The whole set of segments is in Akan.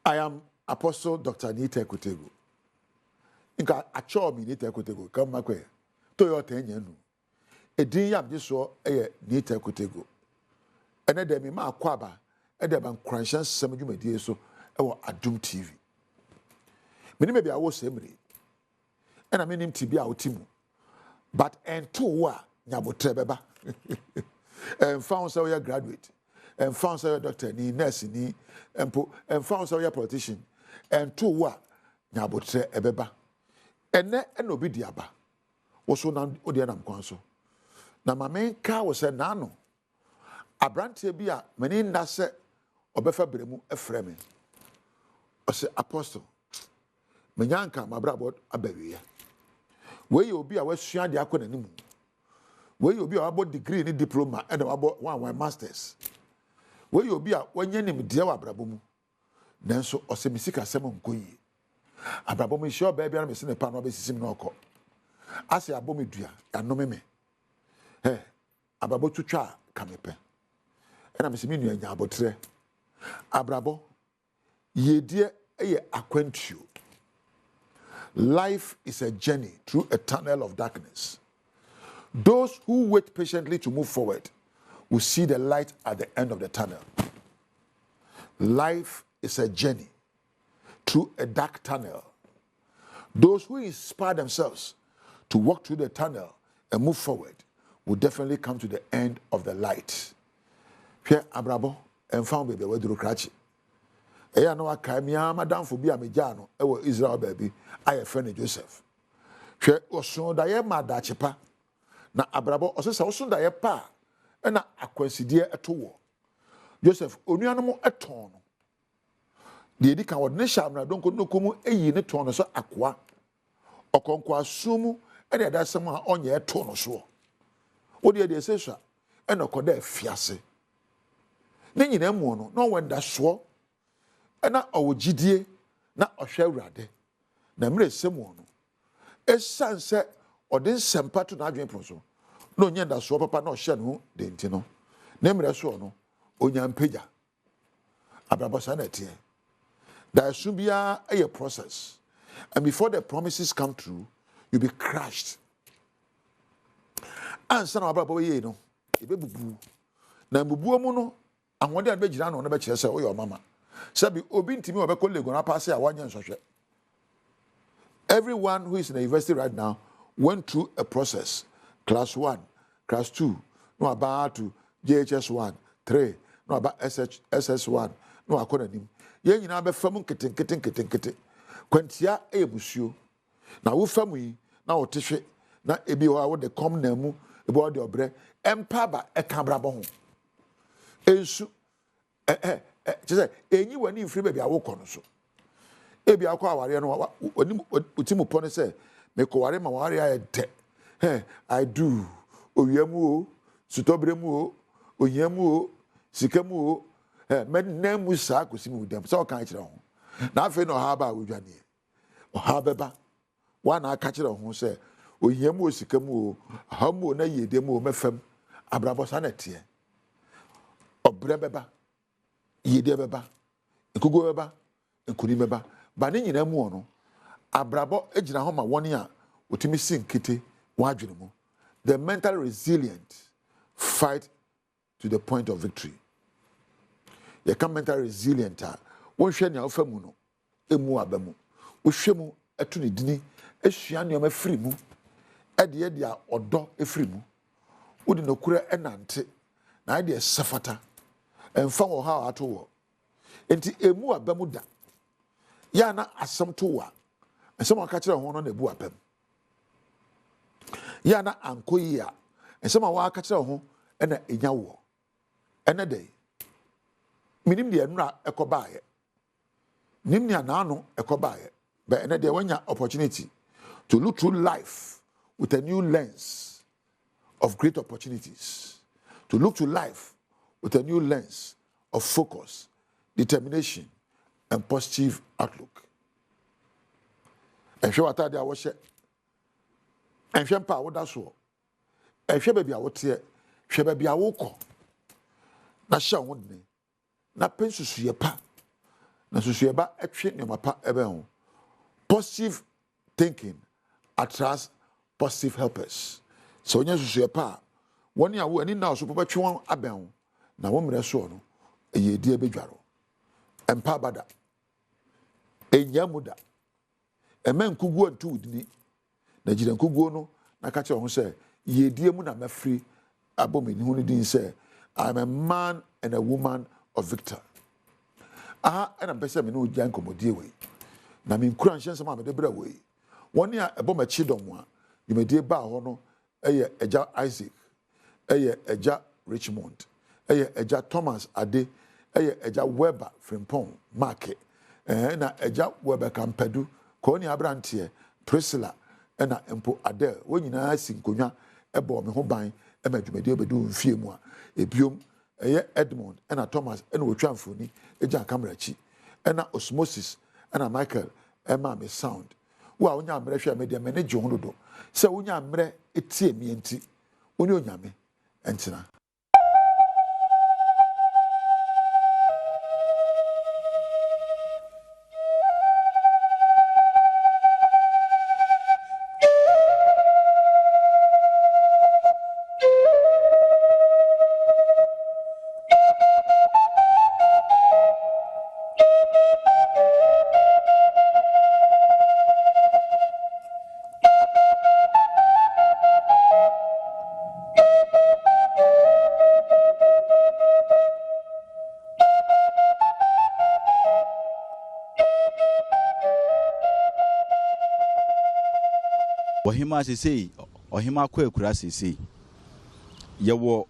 I am Apostle Dr. Nita Kutego. Inka acho mi Nita Kutego kama kwe Toyota enyenu. Edin yam diso eye Nita Kutego. Ene de mi ma akwaba ede ban kranshan sem dwumadie so ewo Adom TV. Meni me bia wo semri. Ena menim ti bia otimu. But ento wa nyabotre beba. Found so you graduate. And found so doctor ni nurse ni and found so you politician and two wa nyabotre ebeba ene obi diaba wo so na odi na mkwanso na mamen ka wo se na no abrante bi a meni nda se obefa bremu efre me o se apostle menyanka mabrabo abawiye we obi a wasua de akọ nanimu we obi a wabo degree ni diploma and wabo one masters we obi a wanye nim de wa abrabo mu nanso ose misika sem nkoyi abrabo mu hye oba bia na mesi ne pa no obesisim na okọ ase abomedua anome me abrabo twetwa kamepe ena mesi mi nua nya abotre abrabo yedie eye akwantuo. Life is a journey through a tunnel of darkness. Those who wait patiently to move forward will see the light at the end of the tunnel. Life is a journey through a dark tunnel. Those who inspire themselves to walk through the tunnel and move forward will definitely come to the end of the light. Here, Abrabo and found baby with Rukrachi. Eya no akamia madam fo bi ameja no e wo Israel baby aye friend Joseph hwe osun da ye madachepa na abrabo osesa osun da ye pa na akwansidie eto wo Joseph onuano mo eton no de edi kan wo ne shamra donko no komu eyi ne ton no so akoa okonko asumu e de da sem a onye eto no so wo de sesua e no koda afiase ne nyina mu no no wenda so ena owogidie na ohwe awurade na mre semu no esanse odin sempa to na adwen proso na onye nda so papa na ohye no de nti no na mre so no onya mpagya abrabosa na tie there should be a process, and before the promises come true you be crushed ansa na abrabo ye no ebebubu na mbubu mu no ahode be gira no na be kire se oyo mama Sabi obi ntimi obeko lego na pass awanya nsohwe. Everyone who is in the university right now went through a process. Class 1, class 2, no about to JHS 1, 3, no about SS1, no akona nim. Ye nyina be fam keten. Kwantia ebusuo. Na wo fam yi na wo tehwe na ebi wo de kom na mu ebi wo de obre empaba ekabrabo ho. Ensu say enyi wani mfiri baby awokọ no so ebi akọ aware no oni otimu pone say me ko ware ma ware ayede I do owiamu o sutobremu o onyamu o sikamu o mednamu sa kosimu dem so kan kire ho na afi no ha ba odwane o ha beba wa na aka kire ho say onyamu o sikamu o hamu na yedemu o mefam abrabosa na tie obre beba yede beba ekugo beba ekuni beba ba ne nyina mu ono abrabo ejina ho ma woni a otimi sinkete wadwene mu the mental resilient fight to the point of victory. You can mental resilient won hwe nya ofa mu no emu abamu wo hwe mu etu ne dini ehua ne free mu ede a odo efiri mu wodi no kura enante na ide safata emfa wo ha ato wo enti emu abamu da ya na asem to wa ensem aka kire ho no na ebu abam ya na ankoyi a ensem wa aka kire ho na enya wo ene dey minim de enura ekobaaye nimni anano ekobaaye but ene dey wanya opportunity to look through life with a new lens of great opportunities, to look to life with a new lens of focus, determination, and positive outlook. And show what I was and Shampa, what that's all. And Shababy, I would say, Shababy, I woke up. Not sure, wouldn't na pensusuye pa na susuye ba etwe ne mapa ebe ho. Positive thinking attracts positive helpers. So when you susuye pa woni a wo ani na so papa twe won aben ho na wo mre so no eye die bedwaro empa bada enyamuda emen kuguo ntu udini na jira kuguo no na ka che ho se ye die mu na mafri abomeni hu ni din se I'm a man and a woman of victor. Aha and pese me no gyan komodie we na me nkura nhye nsema me de bra we woni a eboma chidom a yimedie ba ho no eye eja Isaac eye eja Richmond eye eja Thomas Ade eye eja Weber Frimpong Market na eja Weber Kampadu ko ni abrante Priscilla na empo Adele wonyina sinkonwa ebo me ho ban emadwumade obedu mfie mu a ebiom eye Edmond na Thomas na wotwamfoni eja camera chi na Osmosis na Michael ma me sound wa onya amre hwe media manage ho dodo se onya amre etie mi enti oni onyame entina Ohima sesei ohima kwa ekura sesei yewo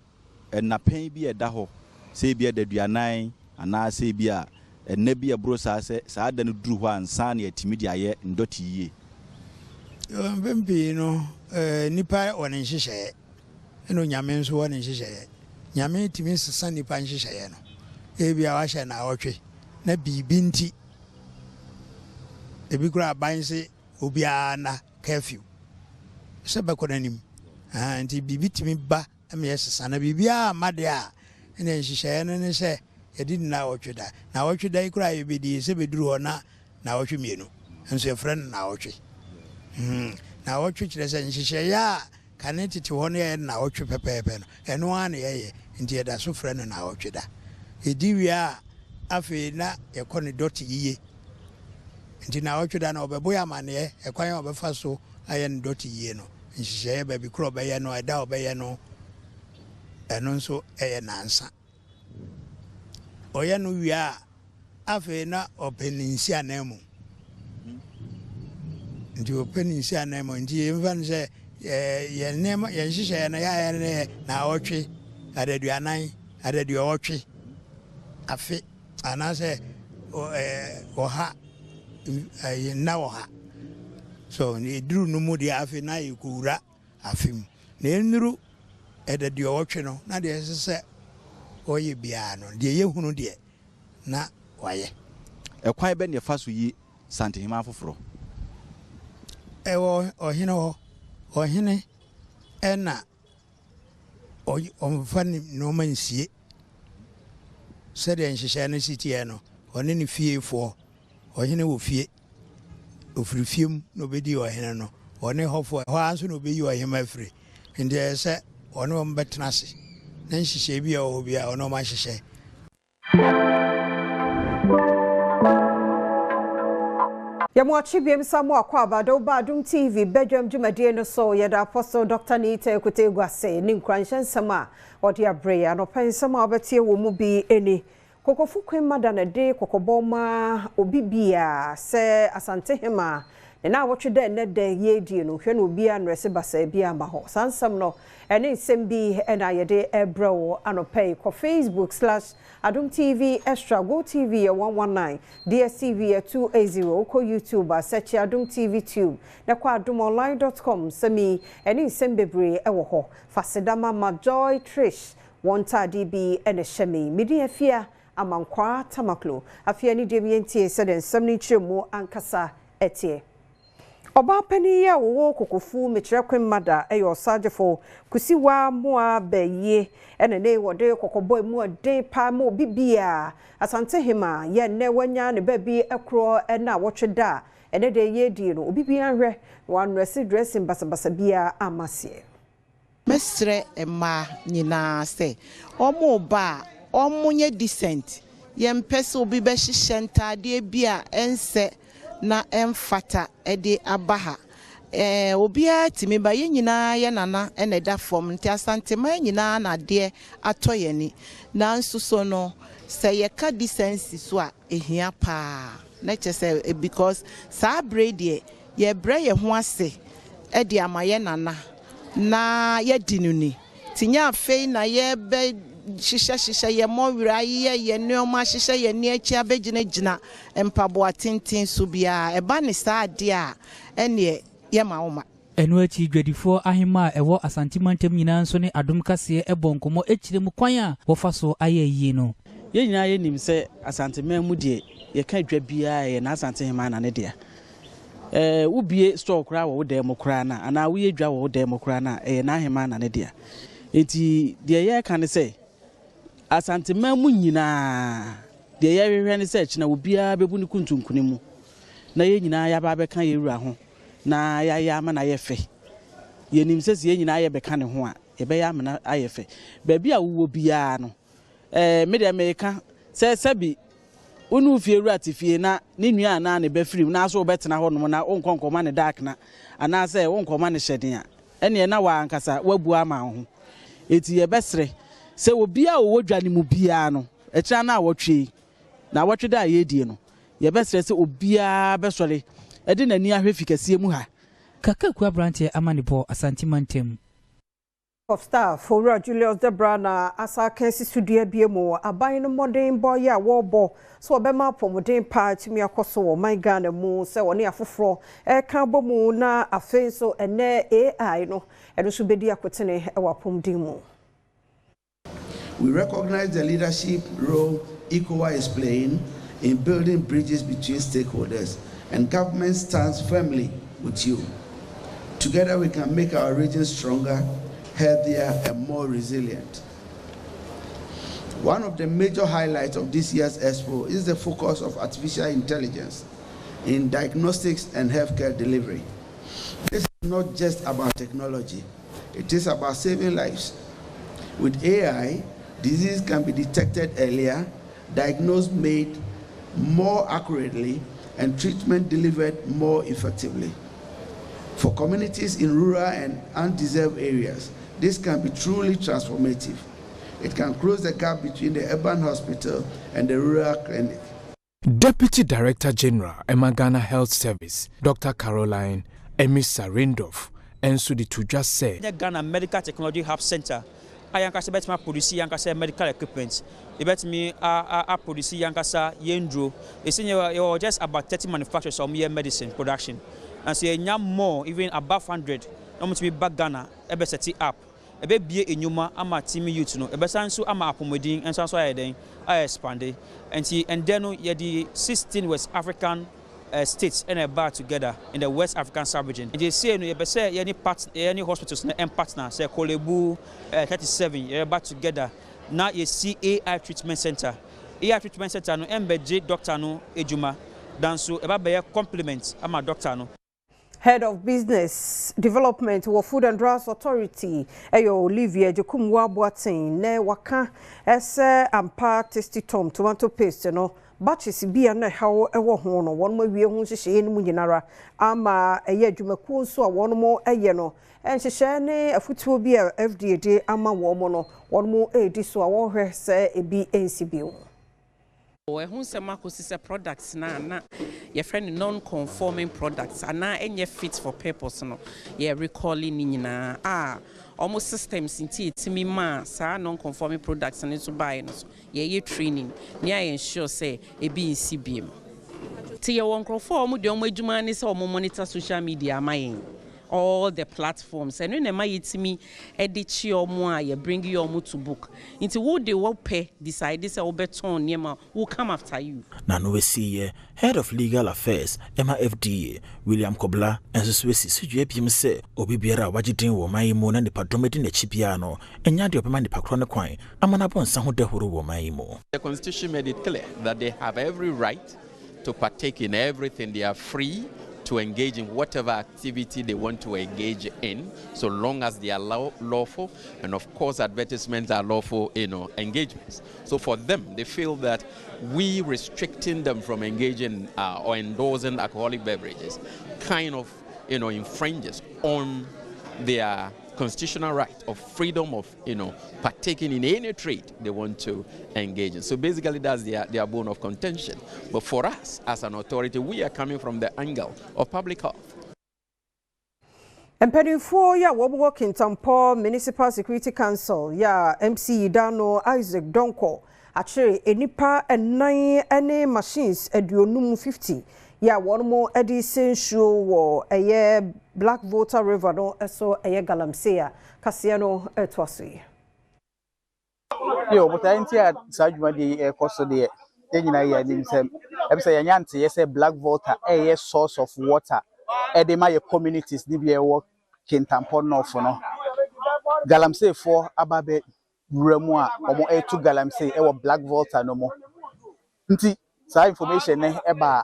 enapen bi eda ho sei bi edaduanan ana sei bi a enne bi ebro saa da no duru ho ansa na yatimi de aye ndoti yie mbembi no nipa woni nhyehyeye eno nyame nso woni nhyehyeye nyame timi sesa nipa nhyehyeye no ebi a wahye na awotwe na bibi nti ebi kura abanse obi ana curfew sebe konanim anti bibi timi ba am yesesa na bibia amade a ene nhyehyeye no ne se yedi na awotweda na awotweda ikura yebedi se beduru ho na awotwe mienu nso ye friend na awotwe na awotwe kire se nhyehyeye a kane tete ho ne na awotwe pepepe no eno an ye nti yeda so friend na awotweda edi wi a afi na yekone dot yiye nti na awotweda na obeboya mane ekwan obefa so ayen dot yiye no nhyehyeye ba bi kro obeya no eda obeya no eno nso eye nansa oya no wi a afi na openinsi anemu nti openinsi anemu nti yemfa se ye nema ye nhyehyeye na ya na awotwe adaduanan adaduotwe afi anase oha na oha so ni duru no mu de afi na yikura afim na enuru adaduotwe no na de sese oye bia no de yehunu de na waye ekwan be ne fa so yi Asantehemaa afoforo ewo ohine ena omfa ni no mansie se de nhyehyeye no sitie no one ne fiefo ohine wo fie ofirifiem no bedi ohine no one hofo ho anso no beyi ohima afiri ndi se one mo betenase na nhyehyeye bia o bia one ma hyehyeye Yamwachi biem samu akwa Badom TV Badwam dwumadie no so yeda Apostle Dr. Nita Ekutegwase ni nkranhye nsama odi abreya no pensama obetie wo mu bi eni kokofu kwemada na de kokoboma obibia se Asantehemaa na wotwede ne de yedie no hwe no obi anrese basa bia ma ho sansam no ene nsem bi na yede ebrewo anopay ko Facebook/Adom TV Extra Go TV 119 DSTV 280 ko YouTube search Adom TV Tube na kwa adomonline.com semi ene nsem bebre ewo ho fasedama ma Joy Trish wonta DB ene shemi midi afia amankwa tamaklo afia ni de mientie se den nsem ni chemu ankasa etie Oba pani ya wo kokofu mekyerɛkwen mada ɛyɛ ɔsagefo kusiwa moa bɛye ɛne ne wɔde kokɔbɔ mu ɔde pa ma obibia Asantehemaa yɛ ne wanya ne baabi ɛkorɔ ɛna wɔtweda ɛne de yɛ die no obibia hwɛ wanresi dressing basabasa bia amasie mesre ema nyina se omo ba omo nye decent yempese obi be hihye ntade bia ense na emfata ede abaha obi atimi ba ye nyina ye nana ene da fom nti Asantehemaa nyina na de atoye ni na nsuso no se ye ka decency so a ehia pa na chese because sa bread ye bre ye ho ase ede amaye nana na ye dinuni tinya afei na ye be shisha ye mo wira ye neoma shisha ye ne achi abegina gina empabo atintin so bia eba ne sa ade a ene ye maoma enu achi dwadifo ahema ewo Asantehemaa ntem nyina nso ne Adom kase ebonkomo echire mu kwan a wo fa so aye yi no ye nyina ye nim se Asantehemaa mu de ye ka dwa bia ye na Asantehemaa na ne de ubie store kura wo dem kura na ana wo ye dwa wo dem kura na na Ahema na ne dia enti de ye ka ne se Asantehemaa mu nyina de ye hwehwe ne se kina obia bebu ne kuntunkuni mu na ye nyina ya ba be kan ye wura ho na ya ama na ye fe ye nim se ye nyina ye be kan ne ho a ye be ya ama na aye fe ba bia wo bia no me de me ka se sabi unu fie ratifie na ne nua na ne be free na so betena ho no na onkonkoma ne dark na ana se onkoma ne hyeden a ene na wa ankasa wabu ama ho eti ye besre se obia wo dwane mu bia no ekira na awotwe na awotwe da ye die no ye besre se obia besore ede nani ahwe fikasie mu ha kakaku abrante amanibo Asantehemaa ntem of staff for Julius Debrana asa kensi studio biemu aban no modern boy ya wobo so obema pomodin part mi akoso wo my Ghana mu se woni afoforo ka bomu na afen so ene AI no edo so bedi akotene e wapomdin mu. We recognize the leadership role EOCO is playing in building bridges between stakeholders, and government stands firmly with you. Together we can make our region stronger, healthier and more resilient. One of the major highlights of this year's Expo is the focus of artificial intelligence in diagnostics and healthcare delivery. This is not just about technology, it is about saving lives. With AI, disease can be detected earlier, diagnosed made more accurately, and treatment delivered more effectively. For communities in rural and undeserved areas, this can be truly transformative. It can close the gap between the urban hospital and the rural clinic. Deputy Director General Ghana Health Service, Dr. Caroline Emisa Rindolph, and Sudi Tuja said, The Ghana Medical Technology Hub Center, I am produce yankasa medical equipment. It bet me produce yankasa yendro. It's in just about 30 manufacturers of medicine production. And so you more, even above 100, no to be back Ghana, ebe seti up. Ebe be a nyuma ama team youth no. Ebe sansu ama apomodin and sansu ayeden ay expand. And then you the 16 West African states and about together in the West African sub-region. And you say no, ebe say any hospitals and partner say Kolebu 37 you about together. Now you see AI treatment center. AI treatment center no MBJ doctor no ejuma. Danso eba be complement ama doctor no. Head of Business Development for Food and Drugs Authority, Olivia Jokumwa Boatin, ne waka ese ampa tasty tomato paste no batches bia na how ewo ho no won ma wie ho hye no nyinara ama eye dwumaku nso a won mo eye no enhye ne afutuo bi a FDA de ama wo mo no won mo edi so a wo hwe se ebi NCB we who sema kosise products na your friend non-conforming products and na enye fit for purpose no ye recalling ni nyina almost systems inti timi ma sa non-conforming products and to buy no ye training ni I ensure say e bi in CBM ti ye won crofo omo de omo adwuma ni say omo monitor social media amayen all the platforms. And when I eat me, edit your more, you bring your more to book. Into what they will pay, decide this will beton, Yema will come after you. Nano see Head of Legal Affairs, Emma FDA, William Kobla, and Swissy, Sujupium say, Obibiera, Wajitin, or my moon and the Padrometin, the Chipiano, and Yadi of Mani Pacrona Quine, Amanapon Sahude Huru, my mo. The Constitution made it clear that they have every right to partake in everything. They are free to engage in whatever activity they want to engage in, so long as they are lawful, and of course advertisements are lawful, engagements. So for them, they feel that we restricting them from engaging or endorsing alcoholic beverages kind of, infringes on their constitutional right of freedom of, partaking in any trade they want to engage in. So basically that's their bone of contention. But for us, as an authority, we are coming from the angle of public health. Mpanimfoɔ ya wɔwɔ Kintampo Municipal Security Council ya MC Dano Isaac Donko akyere enipa enan ene machines aduonum 50 ya wɔn mo edi sensuo wɔ ɛyɛ Black Volta River no eso ɛyɛ Galamsey kaseɛ no ɛtoaso. Yo, but I ain't here Sajuma the cost of the nyina ye nim sem e say yanyante ye say Black Volta a source of water e dey my communities ni bi e wo Kintampo North no Galamsey for ababe wuramu a omo e to Galamsey e wo Black Volta no mo nti sa information ne e ba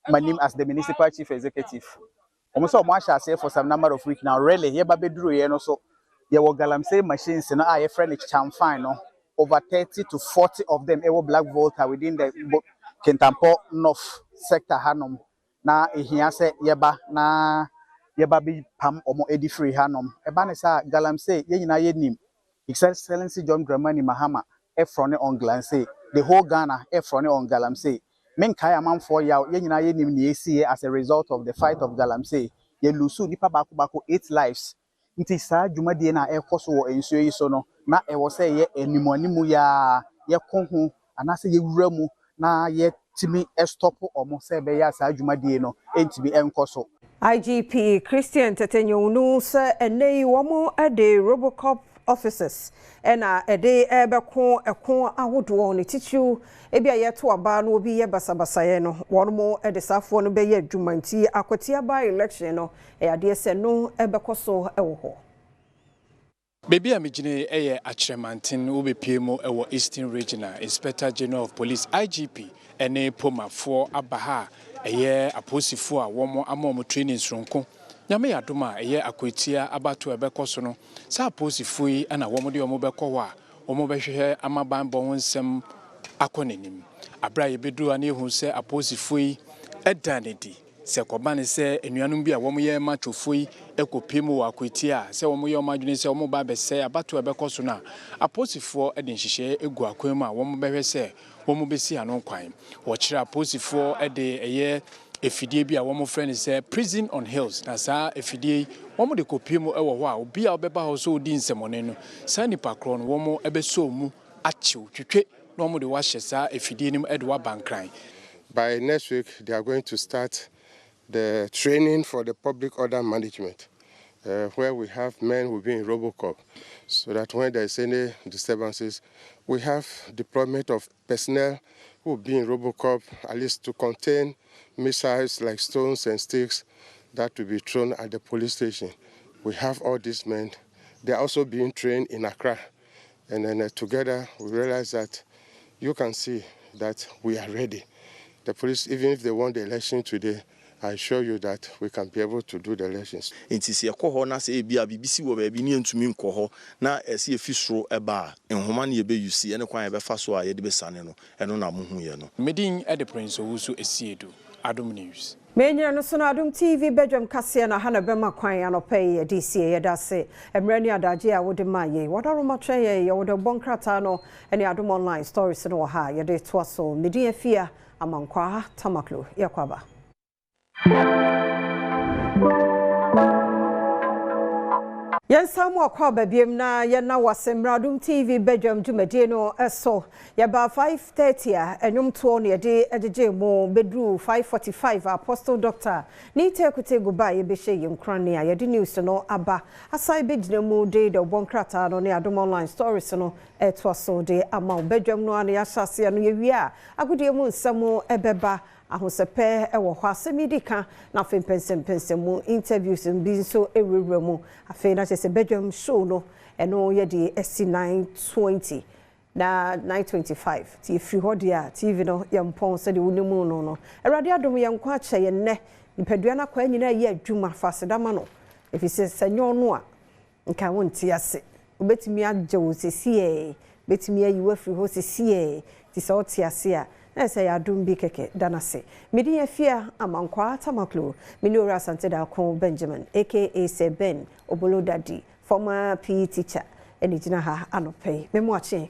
manim as the municipal chief executive omo so omo ahya for some number of weeks now really ye ba beduru ye no so ye wo Galamsey machines no a ye friend chamfan no over 30 to 40 of them ever Black Volta within the Kintampo North sector hanom na ehia se yeba na yeba bi pam omo edi free hanom eba ne sa Galamsey ye nyina ye nim His Excellency John Dramani Mahama efrone on Galamsey the whole Ghana efrone on Galamsey men kai amanfo ya ye nyina ye nim ne esi as a result of the fight of Galamsey ye lusu nipa bako 8 lives nti saa dwumadie na ekoso wo ensuo yi so no na ewo se ye animanimu ya ye konhu anase ye wuramu na ye timi stop omo se be ya saa dwumadie no entimi enkoso. IGP Christian Tetenyonu se enei womo ade Robocop officers ena ede ebeko ekon ahodo ne tichu ebia ye to aba no obi ye basabasaye no wono ede safo no be ye dwumanti akotia ba election no ade se no ebekoso ewo ho. Baby amijine eye achremantin ubepie mo ewo Eastern Regional Inspector General of Police IGP ene pomafo abaha eye aposifo a womo amomo training sronko nyame yadoma eye akwetia abato ebekoso no sa aposifo yi ana womo de womo bekọ wa womo behwe amaban bo nsem akonenim abra ye bedu ani hu se aposifo yi edanedi se kobane se enuanum bi a womo ye matwofo yi ekopemu wa akwetia se womo ye omadwene se womo ba bese abato ebekoso na aposifo ede nhihye egu akwam a womo behwe se womo besi anon kwan wo kira aposifo ede eye efidie bi a womo friend say prison on hills na sa efidie womo de kopiem ewo ho a obi a obeba ho so odi nsemone no sa nipa kro no womo ebeso mu achiw twetwe na womo de wahye sa efidie nim ede wa bankran. By next week they are going to start the training for the public order management where we have men who will be in Robocop so that when there is any disturbances we have deployment of personnel who will be in Robocop at least to contain missiles like stones and sticks that will be thrown at the police station. We have all these men. They are also being trained in Accra. And then together we realize that you can see that we are ready. The police, even if they won the election today, I assure you that we can be able to do the elections. Inti se ekoho na se bia bibisi wo ba bi ni ntumi nkoho na ese efisro eba enhoma na ye be yusi ene kwan ye be fa so a ye de be sane no eno na muhu ye no. Medin e de prince owusu esiedu Adom News. Menya no so na Adom TV Badwam kase na hana bema kwan anopai DC ye dase emrani adaje a wode maye wodaro matwe ye wode bonkrata no ene Adom online stories no ha ye de to so medin afia amankwa tamaklo yakwaba. Yensamu akwa babiem na yena wasemra Adom TV Badwam dwumadie no eso yaba 5:30 enwom to no yede ejeje mo bedru 5:45 Apostle Doctor ni tekute goba ye behye yemkrane a yede news no aba asai begina mu de obonkrata no ne Adom online stories no eto so de ama Badwam no ana yasase no yewie a agodie mu nsamo ebeba ahosepe ewo hɔ asemidika na fe pensem interviews bi so ewurura mu afe na chese Badwam show no eno ye de esi 9:20 na 9:25 ti free hɔ dia TV no yempon se de wunimu no Awurade Adom yenkwa ache ye nne nipadua na kwa nyina ye adwuma fasedama no efise sanyo no a nka wonti ase obetimi agye wo sesie betimi ayiwa free hɔ sesie ti so ti ase a ese ya Adom bi keke danase midi afia amankwa tamaklo minora Asantehemaa Benjamin aka Seben Obolodadi former PE teacher eni gina ha anope memo ache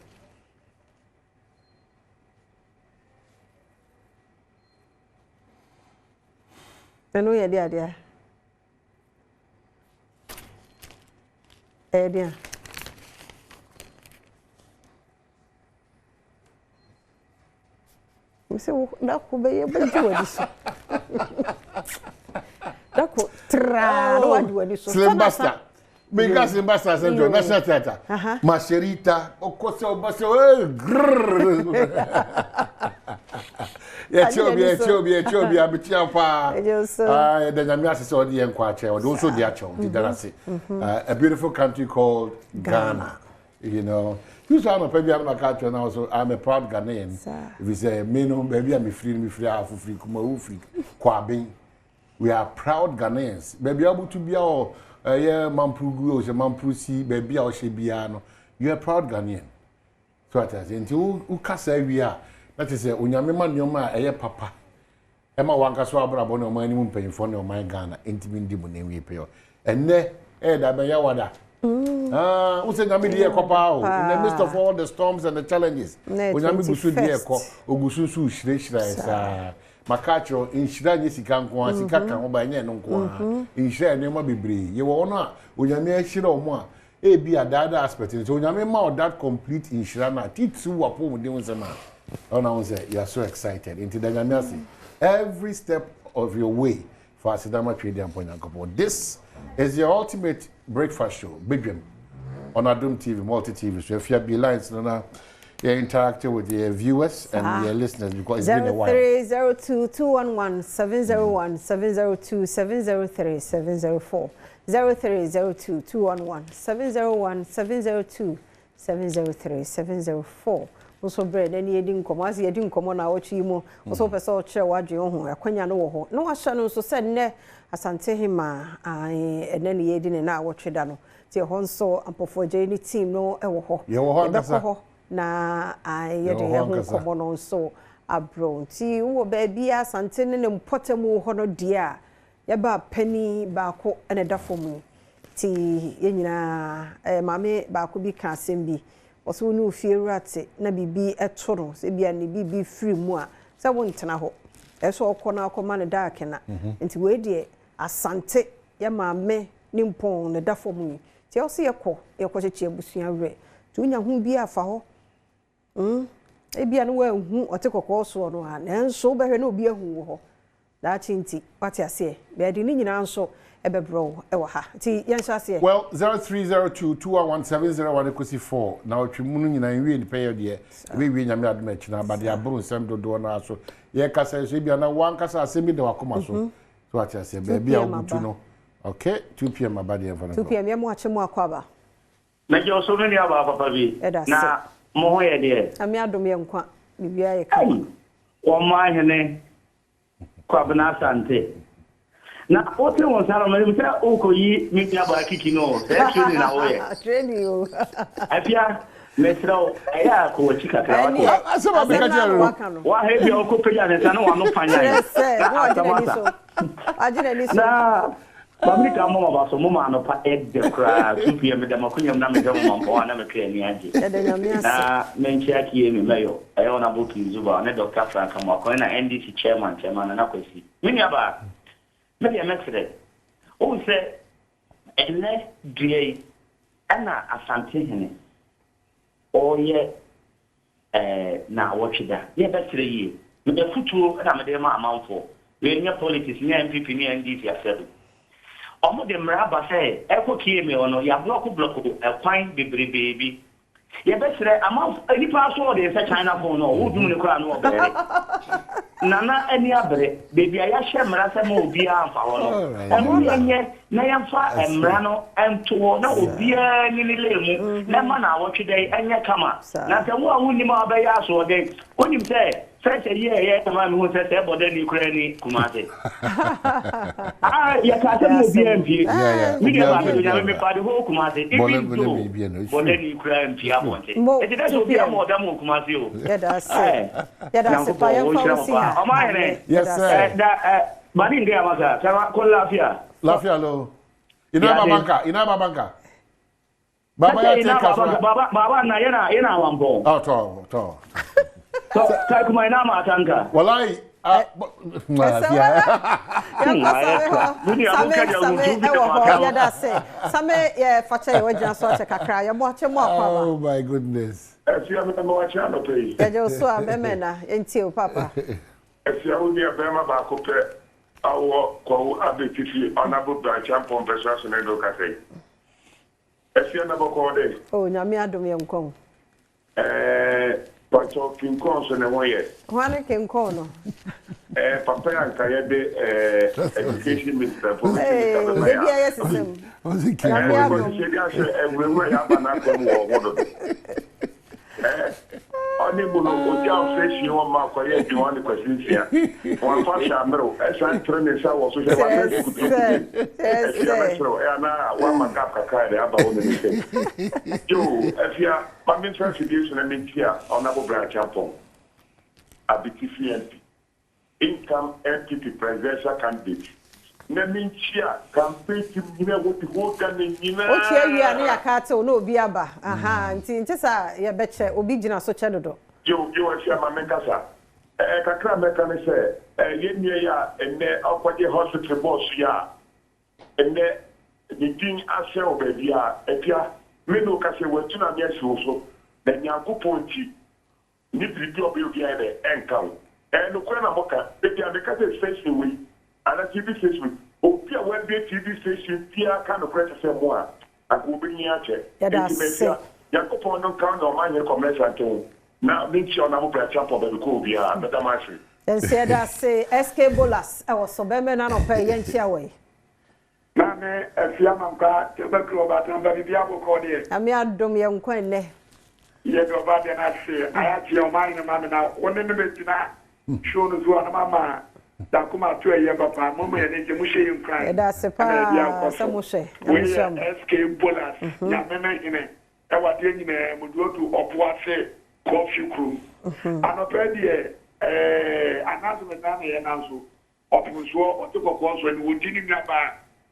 eno ye dia dia so dako be ye baju wadiso dako tra no wadiso Slimbasta because Slimbasta Central National Theatre Masherita okose obase Ethiopia abitia pa the nyame asese odi enkwa ache odi also di ache odi darase a beautiful country called Ghana, you know. You say I'm a baby, I'm a culture now, so I'm a proud Ghanaian. If you say, me no, baby, I'm free, half free, kuma free, kwabing. We are proud Ghanaians. Baby, able to be our mamprugu, mamprusi, baby, our shebiano. You are proud Ghanaian. So I say, until who can say we are? That is, unyamema nyoma, papa. Emma wanka swabra bono money mun paying for no my Ghana, intimate dimon we pay. And ne, that be wada. Who's in the midst of all the storms and the challenges? Ogususu Shira Makacho in Shira Yesikan Kwan, Sikakan by Nenonqua, in Shira Nema Bibri. You will honor Unyame Shira Moa, a be a dada aspect. So Yamema that complete in Shirana, Titsu Wapo with Dimonsama. Oh, now you are so excited into the Yamasi. Every step of your way for Asidama Trading Point and Couple. This is your ultimate breakfast show, Badwam, on Adom TV, multi TV. So if you have lines, you're interacting with your viewers and your listeners because it's been a while. 0302-211-701-702-703-704. 0302-211-702-703-704. Also bread any yedin komazi yedin komona ochi mu also pese o kire wadwe ho akwanya no wo ho no ahya no so se ne Asantehemaa ene ne yedin na awotwe da no tie ho nso ampofo je ni team no e wo ho ye wo ho kasa na yede ye ho komo no nso abro ti wo ba bia Asante ne mpotemu ho no dia ye ba pani ba ko ene da fomu ti ye nyina mame ba ko bi ka asem oso nu fierate na bibi etoro se bia ne bibi free mu a se wo ntena ho eso okona akoma ne dark na nti we de Asante ya maame ni mpon ne dafo mu ti o se yekọ cheche abusua we ti unya hu bi afa ho e bia no wa hu otekọkọ so no ha na nso behwe na obi ahu ho da chinti pati ase be de ni nyina nso ebebro e wa ha ti yenso ase well 0302211701 na otwemu nyina nwie ni pay de we nyame adom achi na bade aburu nsem dodo na so ye kasa so bia na wan kasa asemi de wakoma so so ati ase be bia obutu no okay 2 p.m. abade en 2 p.m. yemu ache mu akwaba na je so no ni aba papa bi na mo ho ye de ami adom ye nkwa bibia ye ka o ma hene kwabna Asante na ote won sara me mse oko yi mi bia ba kiki no se training na wo ye training o afia mesrao aya ko chika ka wa asaba be ka jero wa he bia oko peja ne sana wa no panya yes ajire ni so na Babli ka mo ba so mo ma no pa de kra 2 pm de makunyam na me de mo mpo na me kra ni aje na menchi aki mi meyo ayo na buki zuba na Dr. Frank mo ko na NDC chairman na kwesi mini aba me de mesre o se ene die ana Asantehemaa oye na watchida ye betre yi me futuo na me de ma amanfo we nya politics nya MPP nya NDC asedo omo de mraba say ekokie me ono ya block kwan bebrebe ye betre amanfo nipa so de say China phone no wo dum ne kura no obere nana ani abere baby aya hye mra say mo obi amfa wono eno yenye na yamfa mra no ento na obi ani ni lemu na ma na watchida enye kama na se wo awuni ma obeya so de onim say fresh ye kama mi ho say bode ni kura ni kumase ya ka se mo bi ampi mi de ba do nya me pa de ho kumase even do bode ni kura ampi aponte e de so bi am oda mo kumase o ya da se pa yan fa si ha yes sir bani ndia masa kama ko lafia lo ina banka baba ya take kaso baba na yana wambo to kai kuma ina ma tanka wallahi oh my goodness. Papa. Oh, Pacho King Kong so na woye. Wane King Kong no. Papa yanka ye de education minister for me. Baby aye system. Was it King Kong? We ya ba na ko wo wodo. Oni bulo o ja fresh you ma ko ye di one question here. One fa sha mero. Esa train sa wo so se wa na ku. Yes. Na wa ma ka ka de aba wo ni. Yo, afia my introduction and Mintia Honorable Branch Champon, ABTC income entity presidential candidate. Nemintia campaign to what the whole can in you are near Cato, no Biaba. Aha, and Tintessa, your betcha, Obigina so channel. You are sure my Mencasa. Kakra Mecanese, Yenia, and then up at the hospital boss, ya, and then the king Asel, baby, Epia. Me no kase watuna me so na nyankopon ni bibi obi obi ade enkan no kwa na moka e bia me kase station we ana TV station obi a we be TV station pia ka no kwete se mo a agobi ni ache nyankopon no kan no manye commercial ten na me chi ona mo bra champo be ko obi a beta mashi en se da se SK Bolas e wo so be me na no pa ye nchia we Name Fiamaka, Tebakro, Batamba, Biabo, Ami Adom young Quene. Yet, about the Nazi, I have your mind, Mamma, one in the Medina, shown as one, Mamma, Takuma to a year, Papa, Mamma, and Mushe in cry. That's a pa, some Mushe. We SK Bolas, Yamena in it. I was doing a Mudu to Opwase, coffee crew. And a pedia, announcement, and also, Opus or to propose when we didn't have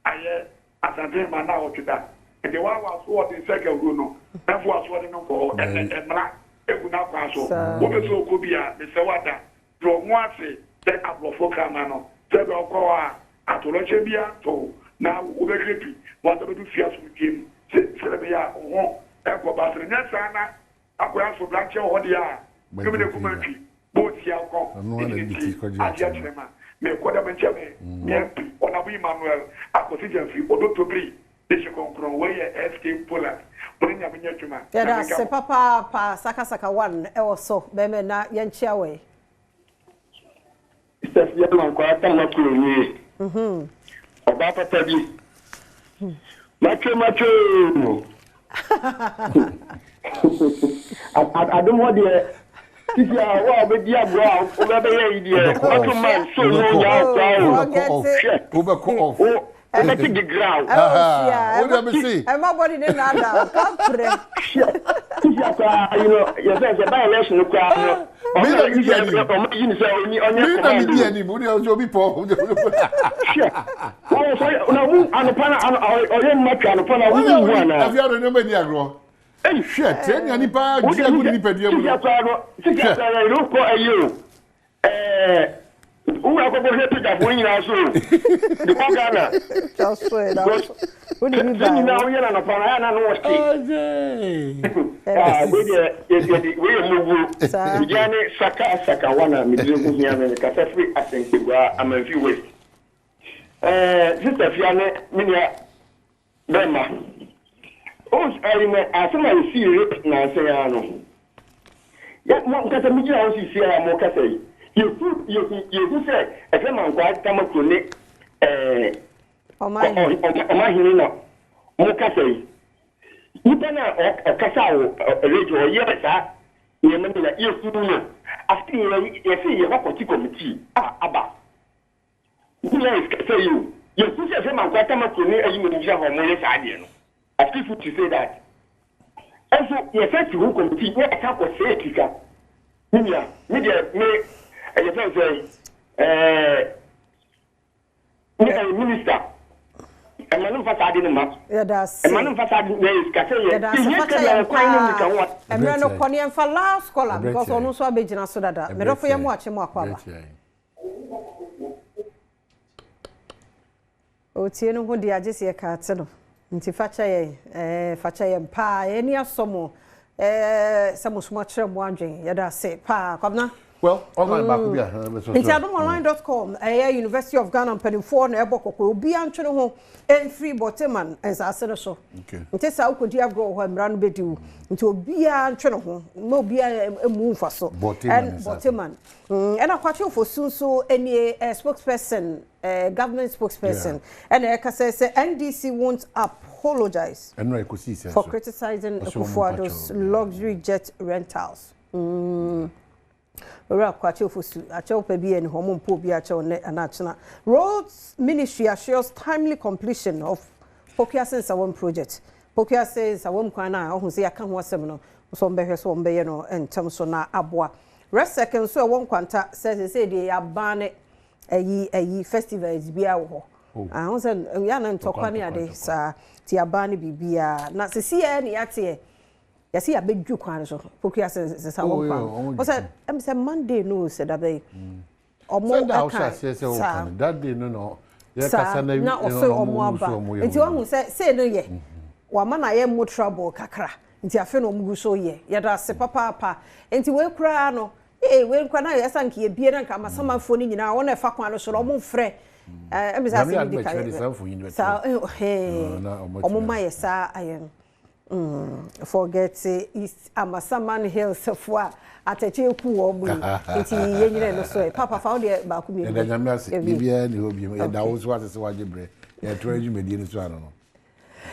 aye Asantehemaa na otida and the one was what in second no that was what no go and mra egu na kwa so wo be so ko bia me se wada do ho ase the ablofo kama no se be okwa atoloche bia to na wo be creepy what be do fia so game se be ya ho e ko basre nya sana akwa so blanche ho dia me me ku mantwi bo ti akọ me kwada benchame yempi onabu Emmanuel akosi jamfi odotobri desi konkron weye SK Poland burinya bunyatuma ya se papa pa saka one e woso be me na yenchia we Stephanie kwa tama kunyi oba papa bi macho Adom ho de Titi a wa be dia bro a o be ye idie o man so no ya off and I think the ground what do you see I'm body dey na da kapre Titi a you know you say by election kwa no me na me dia ni mo dey ojo bi po oh so na mu anopana o ye matwa anopana wu wu na afia do no be ni agro shit enya ni pa dia go ni pedua mu Titi a no ko ayo Who are going to pick up when you are so? The Pagana. Just so that. Who did you now? You're on a Parana. We move. Jane Saka Wana, Mizuki, Casafi, I think I'm a few ways. Sister Fiane, Minia Bema. Oh, I think I see it now. Say, yet one because I'm going to see a more cafe. You say, a man quite come up to Nick. My hero, more cafe. You can a castle, a radio, yes, you remember that you after you see your opportunity committee. Abba. You say you say, a man quite come up to me, and you will have a more idea. I feel to say that. Also, you said to who committee, what I can't say, Tika. Media, me, and you say, minister. A man of facade in the map. A man of facade is Cathay. And we are no Pony for last scholar because almost a big so that me for your watch more. Oh, Tiano, who the Ajasia Catano. Nti facha ye pa eni asomo some much wondering yada say pa kwabna well online back bia nti adomonline.com University of Ghana penifo na ebokoko obi antwene ho free boteman ensase no so nti sa ukodi agro ho mra no bediu nti obi antwene ho no obi emu mfa so boteman and akwache for sunso eni spokesperson government spokesperson and say NDC won't apologize for criticizing Kufuor's luxury jet rentals. Roads Ministry assures timely completion of Pokiasen Sawam project. Pokia says Sawam Kwana, who say I can't want seminal, so Mbeheno and Thompsona Abwa. Rest second, so one quanta says they are banned a festival is bia wo ah won say ya na ntokwa ne ade sa ti abani bibia na se sie ne yate ya se abedwu kwan so pokuya se sa wo kwan o say Monday no se da be omo aka that day no ya kasa na o so omo aba nti wo hu se no ye wa ma na ye mo trouble kakra nti afi no omugu so ye ya da se papa nti we kura no we nkwana yesa nke ye bie na nka masamafo ni nyina wona fa kwan so omo frɛ emisa se di ka sa omo yesa ayen forget East Amasaman Hills fo atache ku wo mu nti ye nyina no so papa fa wo ba ku mi e da nyame ase bibia ni obi e da wo so ase waje bre ye toraji medie ni so ano no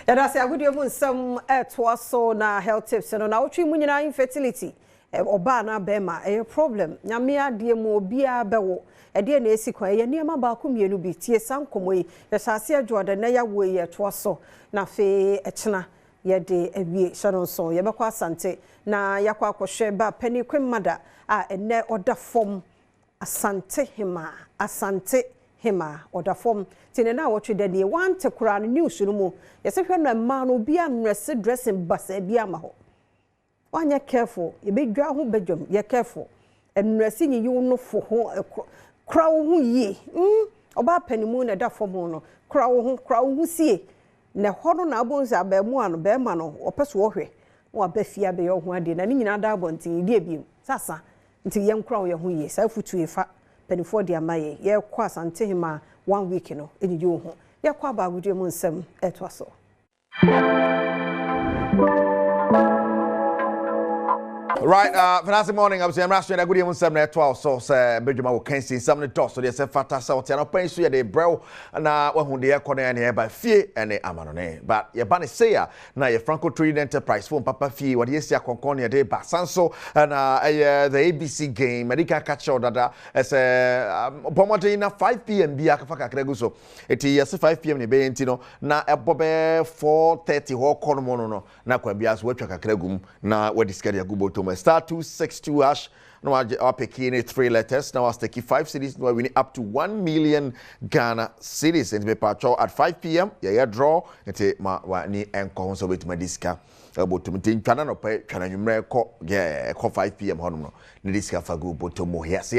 ya da se agudie mu nsam to so na health tips no na wo twi mu nyina infertility oba na bema problem nyame ade mu obia bewo ede na esikwa ye niam ba ku mienu bi tie sankomo yi ye sase adwoda na ya wo ye to so na fe echena ye de awie sharon so ye bekwa asante na yakwa akohwe ba pani kwemmada a ene oda fom Asantehemaa oda fom tine na wotwe de de wante kura no news no mu ye se hwe na ma no bia nrese dressing basa bia ma ho wanya careful you be dwa ho bedwam you careful enrasi nyi yu no fo ho kra wo ho yie oba panimu na da fo mo no kra wo ho sie na ho no na abonza abamu ano be ma no opeso wo hwe wo abafia be yo ho ade na ni nyina da abontin die biem sasa nti ye nkra wo ye ho yie sa futu efa panifo de amaye ye kwa Asantehemaa 1 week no enyi wo ho ye kwa ba agudie mu nsem eto aso. Right, fantastic morning. I'm Rashid. Good evening, 7:12. So, Benjamin will can see some of the dots. So, there's a fantastic hotel. I'm paying you the bro. And when they are connected here by fear and the amanone. But your banner say now your Franco Trading Enterprise phone Papa Fee. What yes, your Concordia day Basanso and the ABC game. Medica catch out that as a Pomodina 5 p.m. Be a Kafaka Kreguso. It is 5 p.m. in Bayentino. Now a Bobe 4:30 or Cormono. Now, Quabias, Webchaka Kregum. Now, what is Kadia Gubo to star 262 hash. Now I pick in 3 letters. Now I take 5 cities. Now we need up to 1 million Ghana cities. And be patcho at 5 p.m. Yeah, draw. And take my ni enko so with my disca. bottom tin twana no pay twana nwumre ko 5 pm hono no ne disika fa go bottom. Yes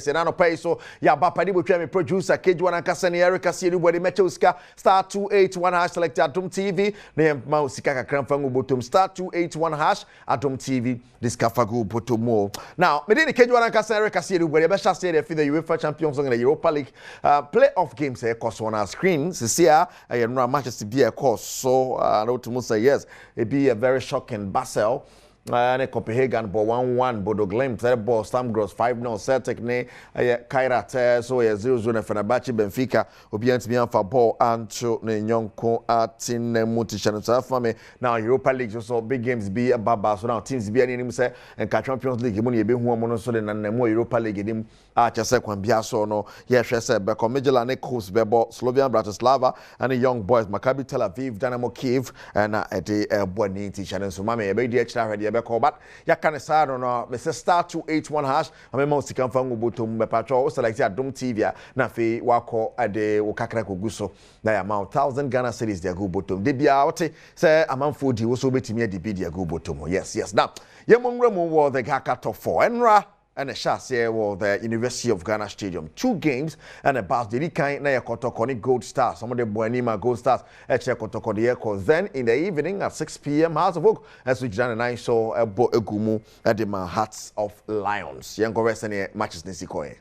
na no pay so ya ba padi botwa me producer Kejwana Nkasa ne Erica Sienu body mechuska star 281 # select Adom TV ne ma usika kakran fa go bottom star 281 # Adom TV disika fa go bottom. Now me dey Kejwana Nkasa Erica Sienu body be sha say the UEFA Champions League and the Europa League playoff games course on our screen. Sisia no Manchester be a course so no to say yes it be a very shocking Basel and Copenhagen ball 1-1 Bodo Glimt third ball Stamgros 5-0 Celtic ne Kairat so 0-0 Fenerbahce Benfica obianti bi anfa ball anto ne nyonko atin mutishan so afame now Europa League so big games be ababa so now teams be any say and Champions League mo ne be hu mo no so de na mo Europa League dim a chese kwan bia so no ye hwe se be Komijela ne Kos bebo Slovan Bratislava and the Young Boys Maccabi Tel Aviv Dynamo Kiev and ede boni tishan so mama e be di extra ready be call but ya kan sa no me say star 281 # ame mo sika fa ngobotom be patro o select Adom TV na fe wako ade wo kakra koguso na ya ma 1000 Ghana cedis dia go bottom de bia wote say amanfo di wo so betimi ade bi dia go bottom. Yes now ye mo nwra mo wo the Gaka top 4 enra and a shot here was the University of Ghana Stadium. 2 games and a bus. The kind na Kotokoni Gold Stars. Some of the Boanima Gold Stars at Kotokoni EOCO. Then in the evening at 6 p.m. House of Oak, as we done and I saw a Egumu at the Hearts of Lions. Young rest any matches Nisikoe.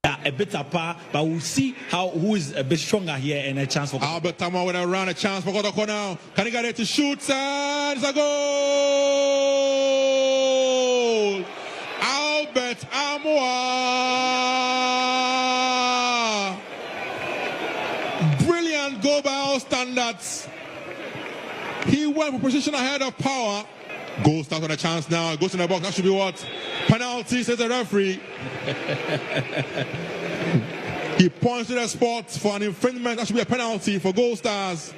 A bit apart, but we'll see who is a bit stronger here and a chance for Albert Tama with a run, a chance for Kotoko now. Can he get it to shoot? And it's a goal! Albert Amoa! Brilliant goal by all standards. He went for position ahead of power. Goal starts on a chance now. It goes in the box. That should be what? Penalty, says the referee. He points to the spot for an infringement. That should be a penalty for Gold Stars.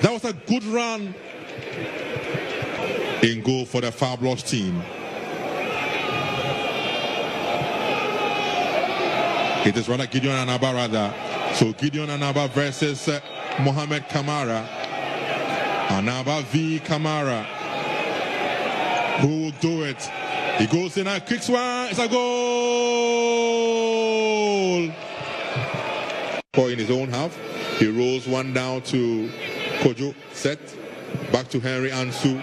That was a good run in goal for the Fabulous team. It is rather Gideon Anaba rather. So Gideon Anaba versus Mohamed Kamara. Anaba v Kamara. Who will do it? He goes in and kicks one. It's a goal. In his own half, he rolls one down to Kojo. Set back to Henry Ansu.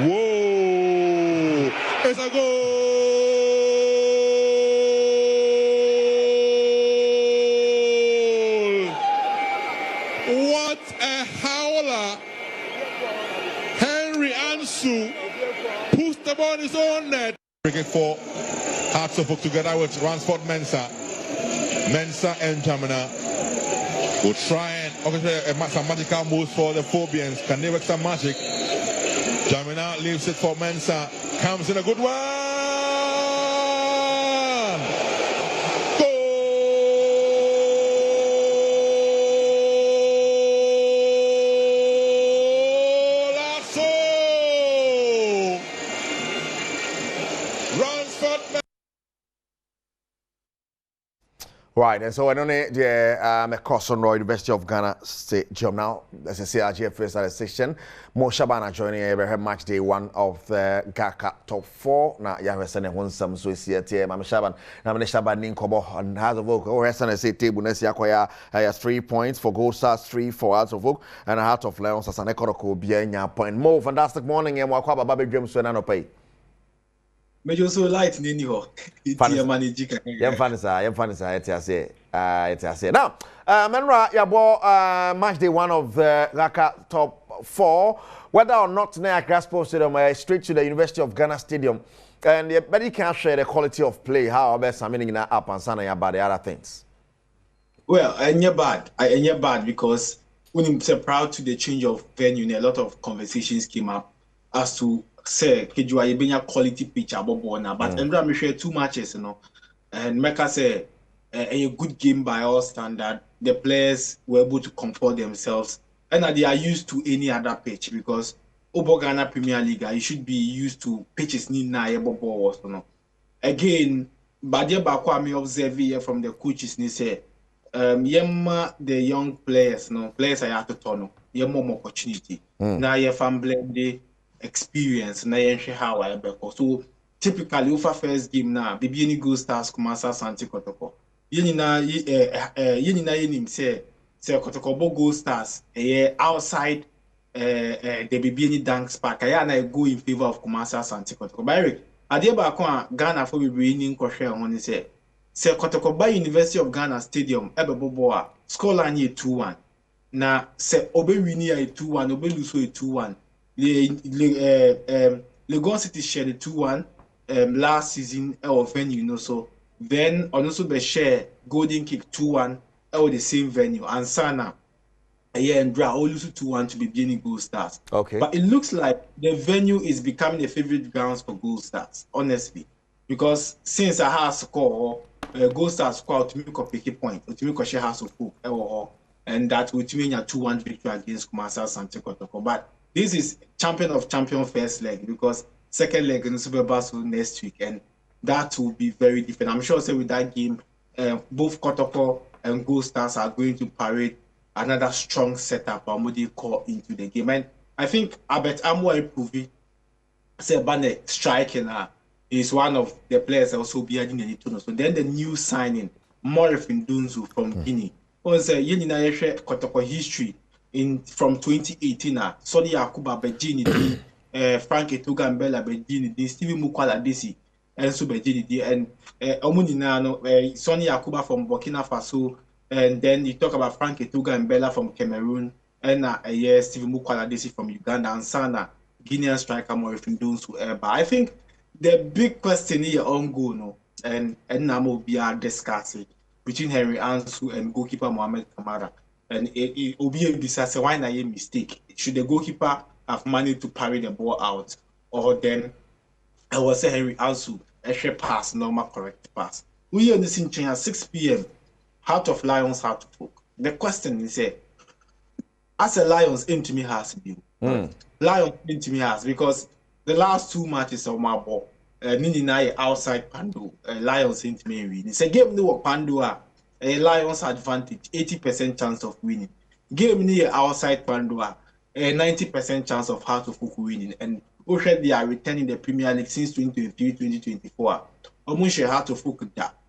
Whoa! It's a goal. What a howler! Henry Ansu puts the ball in his own net. Bringing for Hearts of Oak together with Ransford Mensah. Mensah and Jamina will try and orchestrate some magical moves for the Phobians. Can they work some magic? Jamina leaves it for Mensah. Comes in a good one. Right, and so I don't know the course on University of Ghana Stadium now. As I say, RGF first at the section. Mo Shabana joining every match day 1 of the Gaka top 4. Now, you have sent one some so it's here. Mama Shaban, now Mama Shaban Ninkobo and House of Oak. Or Hassan say table Nessia Koya has 3 points for Gold Stars, 3 for House of Oak, and a Heart of Lions as an Ekoroko Bianya point. More fantastic morning and Wakaba Baby James when I no pay. Major so light nini ho. Itia manage ka. Yem fanisa it say. Now, Menra yabo match day 1 of the Gaka top 4. Whether or not na Graspo Stadium straight to the University of Ghana Stadium. And but you can share the quality of play how best I mean in up and sana about the other things. Well, I ain't bad because when I'm so proud to the change of venue, a lot of conversations came up as to say Kejua you been a quality pitch about now, but I'm sure 2 matches, and Mecca say a good game by all standard. The players were able to comfort themselves, and they are used to any other pitch because Ghana Premier League you should be used to pitches need na balls, Again, but I may observe here from the coaches they say yemma the young players, no players I have to turn, more opportunity. Now you fan blend the experience, now you how I be. So typically, over first game now, baby any go stars Kumasa Santi Kotoko. Yenina yenim say Kotoko go stars outside the baby any dunk spark. I go in favor of Kumasa Santi Kotoko. But Eric, Adiaba Kwa Ghana for we in Kosher on say Kotokoba University of Ghana Stadium Ebeboboa scoreline 2-1. Na se obe wini a 2-1, obe lose a 2-1. Legon City shared 2-1 last season of venue, you know, so then also be share Golden Kick 2-1 the same venue and Sana and draw all lose 2-1 to be beginning Gold Stars. Okay. But it looks like the venue is becoming a favorite grounds for Gold Stars, honestly. Because since I have score Gold Stars score to make a picky point, to make a share house of hope, and that would mean a 2-1 victory against Kumasa Sante Kotoko. But this is champion of champion first leg because second leg in the Super Bowl next week, and that will be very different. I'm sure with that game, both Kotoko and Gold Stars are going to parade another strong setup Amodi call into the game. And I think Abet Amwa Ipuvi Sebane striking is one of the players also be adding the tunnel. So then the new signing, Morifin Dunzu from Guinea. Was Yenina Kotoko history from 2018. Sonny Akuba Bejini, Frank Etuga and Bella Bejini, Stevie Mukwala Desi, and so Bejini, and Omuninano, Sonny Akuba from Burkina Faso, and then you talk about Frank Etuga and Bella from Cameroon, and Stevie Mukwala Desi from Uganda, and Sana, Guinean striker Morifin Dunzu. But I think the big question here on goal, no, and Namo be discussing between Henry Ansu and goalkeeper Mohamed Kamara. And it will be a disaster. Why not a mistake? Should the goalkeeper have managed to parry the ball out? Or then I will say Henry Ansu, a share pass, normal correct pass. We are in the at 6 p.m. Heart of Lions, Heart of Folk. The question is, as a Lions into me has been. Lions into me has because the last 2 matches of my ball. Nini outside Pandu, Lions into me win. It's a game no Pandu a Lions advantage, 80% chance of winning. Game near outside Pandu, a 90% chance of Heart of Folk winning. And they are returning the Premier League since 2023-2024. Almost Heart of Folk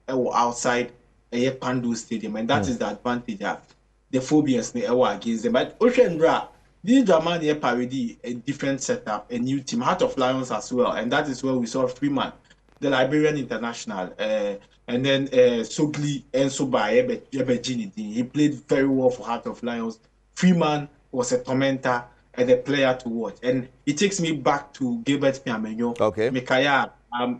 outside a Pandu Stadium, and that is the advantage that the phobias against them. But Oshendra. This Germany parody a different setup, a new team, Heart of Lions as well, and that is where we saw Freeman, the Liberian international, and then Sogli and Soba Ebejini. He played very well for Heart of Lions. Freeman was a tormentor and a player to watch, and it takes me back to Gilbert Fiamenyo. Okay, Mikaya,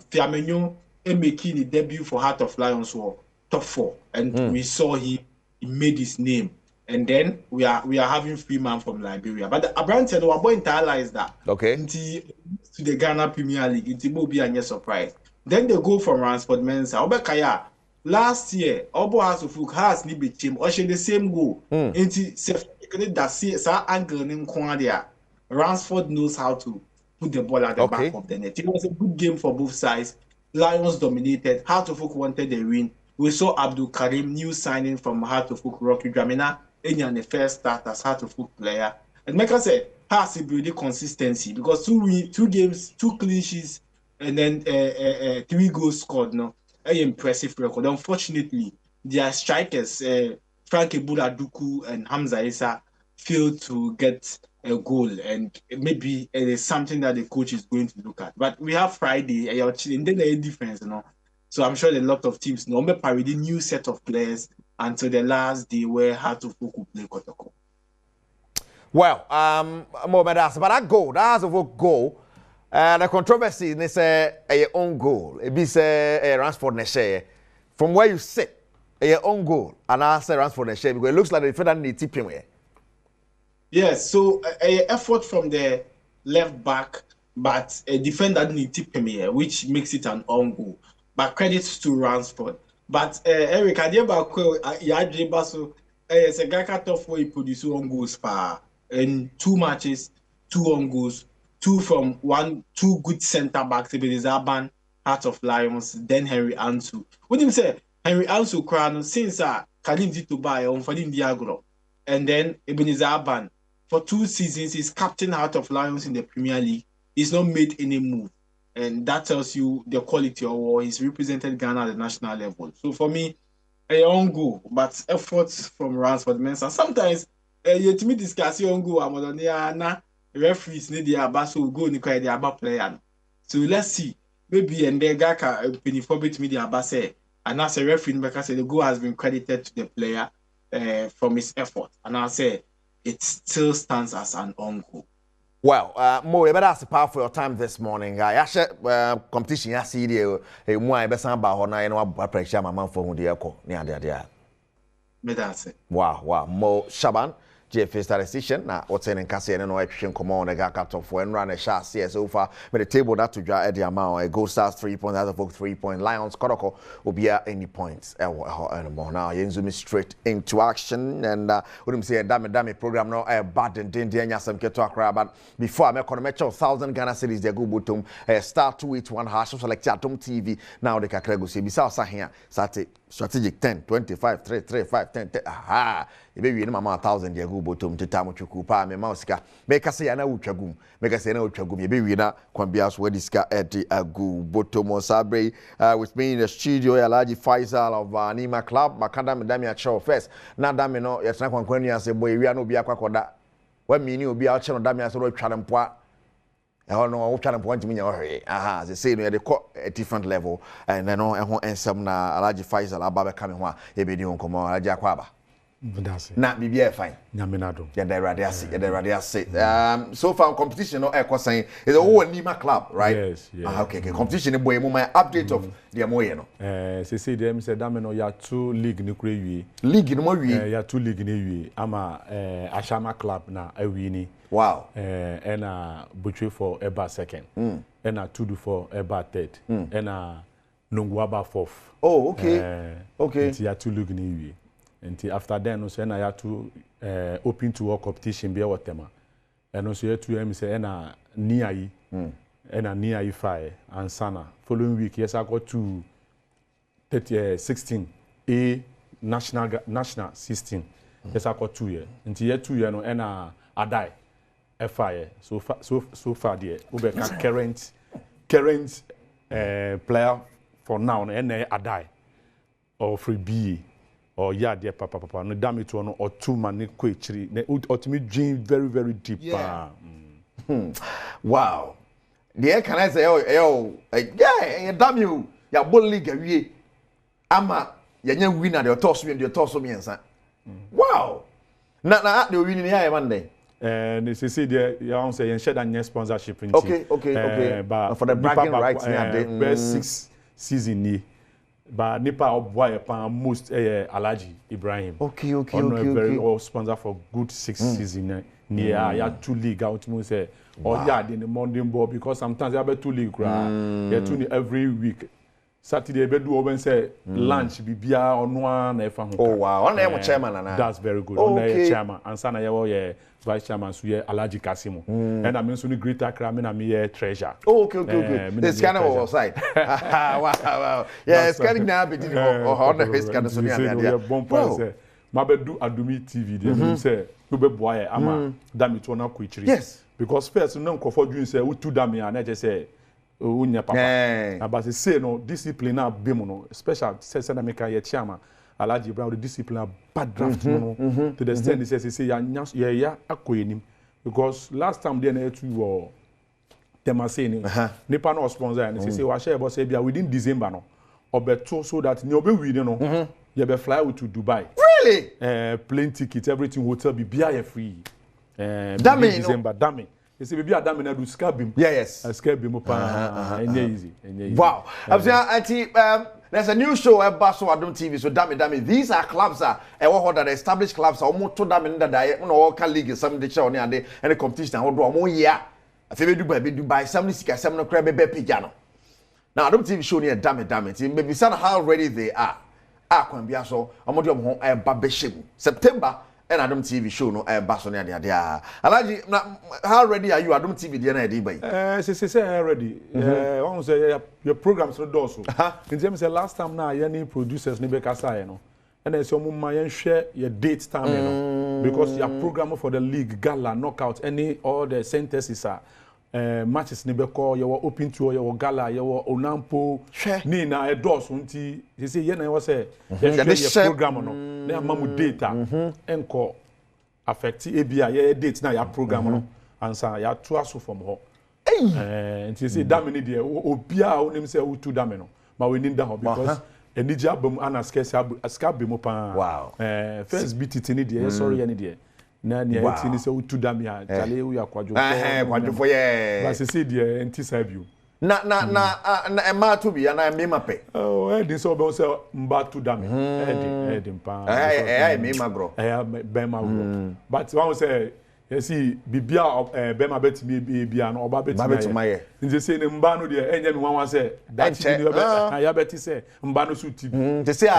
Fiamenyo making the debut for Heart of Lions for top 4, and we saw he made his name. And then we are having Freeman from Liberia. But Abraham said, "We're going to realize that." Okay. To the Ghana Premier League, it will be a surprise. Then they go from Ransford Mensa. Obekaya last year, Obo has has ni team. Or the same goal. Into that angle in Kwadia. Ransford knows how to put the ball at the back of the net. It was a good game for both sides. Lions dominated. Heart of Oak wanted the win. We saw Abdul Karim, new signing from Heart of Oak, Rocky Dramina, and the first start as Heart of Oak player. And like I said, has a building consistency because 2 games, 2 clean sheets, and then 3 goals scored. No, an impressive record. Unfortunately, their strikers, Frank Ebula Duku and Hamza Issa, failed to get a goal, and maybe it is something that the coach is going to look at. But we have Friday, and then the difference, you know. So I'm sure a lot of teams know me parody new set of players until the last day where Heart of Oak will play Kotoko. Well, Mohamed Asa, but that goal, that Heart of Oak goal, the controversy is a own goal. It be say Ransford Neshe. From where you sit, a own goal, and I say Ransford Neshe because it looks like the defender needs to tip him here. Yes, so a effort from the left back, but a defender needs to tip him here, which makes it an own goal. But credits to Ransford. But Eric, I did about Yadribaso. It's a guy cut off where he produced 1 goals in 2 matches, 2 own goals, 2 from 2 good centre backs. It is Heart of Lions, then Henry Ansu. What do you say? Henry Ansu Krano, since Karim Zitubai on Fadim Diagro. And then Ebenezer Aban. For 2 seasons, he's captain out of Lions in the Premier League. He's not made any move. And that tells you the quality of war. He's represented Ghana at the national level. So for me, a on go, but efforts from Ransford Mensah. Sometimes you to me discuss your on go. I'm on the referees need the abaso go ni kwa the aba player. So let's see. Maybe and then Gaka penifobit me the abase. And as a referee, because the goal has been credited to the player from his effort. And I say it still stands as an on goal. Well, Mo, you better ask for your time this morning. I competition. I see the more I better about how I know pressure my man for the EOCO. Wow. Mo Shaban, GFA statistician. Now, what's in Cassie and no action come on the Gaka for and run a shot. So far, but the table that to draw at the amount. A goal stars 3 points, other folk 3 points. Lions, Kodoko will be at any points. Anymore. Now, you zoom straight into action and wouldn't say a damn program no bad and then some get to Accra. But before I make on a match of 1,000 Ghana cities, they go bottom star 281 hash select Adom TV. Now they can go see beside here. Strategic 10, 25, 3, 3, 5, 10, 10. Aha. Maybe in my 1,000 they go bottom to Tamuchukupa, me mouseka. Make us say an uchagum. Make us say no chagum. Maybe we na Kwambias where this guy at the agu bottom or sabre with me in the studio. A large Faisal of Nima Club. Makanda Medamia show first. Now, Damino, yes, not when you say, boy, we are no be a quacoda. When me knew be out on Damia so chalampoa. I don't know what kind of point me aha, they say they call a different level, and I know and some na large Faisal Ababa coming one, a bit on come on, Jaquaba. Not be fine. Naminado. Yeah, the radiasi. So far competition no echo saying it's a whole Nima club, right? Yes, yeah. Okay. Competition boy my update of the Amoyeno. Say them say dameno ya 2 league ni kure League no wi. Ya 2 league ni wi. Ama Ashama club na awini. Wow. And Butchie for Eba second. And 2 for Eba third. And Nungwaba fourth. Oh, okay. Okay. It's ya 2 league ni wi. And after then, also, I had to open to all competition be a tema. And also, you to say, na Niai, and a Niai Fire, and Sana. Following week, yes, I got to 16 A national 16. Yes, I got 2 years. Until year 2 years, and I die. FIA. So far, there. Ubeka current player for now, and I die. Or free B. Or yeah, dear papa, no damn it one or 2 man quickly. Ultimate dream very deep. Yeah. Wow. The can I say, yeah, damn you, ya bull league, ama, ya winner, the toss me and the toss me and wow. Not the winning here Monday. And they say there, you don't say, and shed and sponsorship. Okay. But for the bragging rights, best 6 season. But Nipa Obwa most Alaji Ibrahim. Okay. Very well sponsor for good 6 season. Near ya 2 league out mo say or yeah in the Monday ball because sometimes you have 2 league yeah 2 every week. Saturday be do open say lunch bibia on one na efa ho. Oh wow, on na chairman na. That's very good. On na chairman and sana ye vice chairman so ye Alaji Kasimu. And I mean so the greater crime na me treasure. Oh, okay. This kind of outside. Wow. Yeah, it's kind of now be on the face kind of so near. Wow. Mabedu Adumi TV they say no be boy ama dami to na kwechiri. Yes. Because first no nkofo dwin say we 2 dami and I just say unya papa. But say no discipline na be mo no special say na make ya chairman Alaji Brown the discipline bad draft no to the extent he says say ya akoyenim because last time they na to you tema say ni nipa no sponsor and say wa share boss say bia within December no obeto so that ni obe win no you be fly out to Dubai. Really? Plane ticket, everything, hotel be free. December, damn. You see, baby, damn, I do scabim. Yes. Scabim, easy. Wow. There's a new show at Basso Adom TV. So damn. These are clubs that established clubs are almost to damn in the diet. All can league some the show and the competition. I will do more year. If you do Dubai, some no crab piano. Now Adom TV show near damn it. Maybe son how ready they are. Kwambia so amodi ho babeshim September and Adom TV show no baso ne ade Alaji how ready are you Adom TV dey na dey bai say ready one say your programs no do so in terms say last time na any producers ne be kasa no and then some man share your date time, you know, because your program for the league, gala, knockout, any all the sentences are matches ni beko, you were open to your gala, you were onampo, ni na a doors unti. He say, yeah, I was say, your program no, na mamu data, enko affect ABI, yeah, dates na your program no, and so ya two aso from her. And he say, damn it, obia onim say utu dameno, but we need that because. Eni jabum ana scabe mo pa. Wow. First beat it ni there, sorry any there. Na ni eti ni se utu dam ya chale u ya kwadwo. Kwadwo ye. Ba se say there enti sabiu. Na ema to bi na me mape. Oh, edi so be say mba to dam. Edi mpa. Me magro. Be magro. But one say you see bibia bema betimi bibia no oba betimi ye nje say ne mba no de enye me wan say that ni ya beti say mba no so tv nje say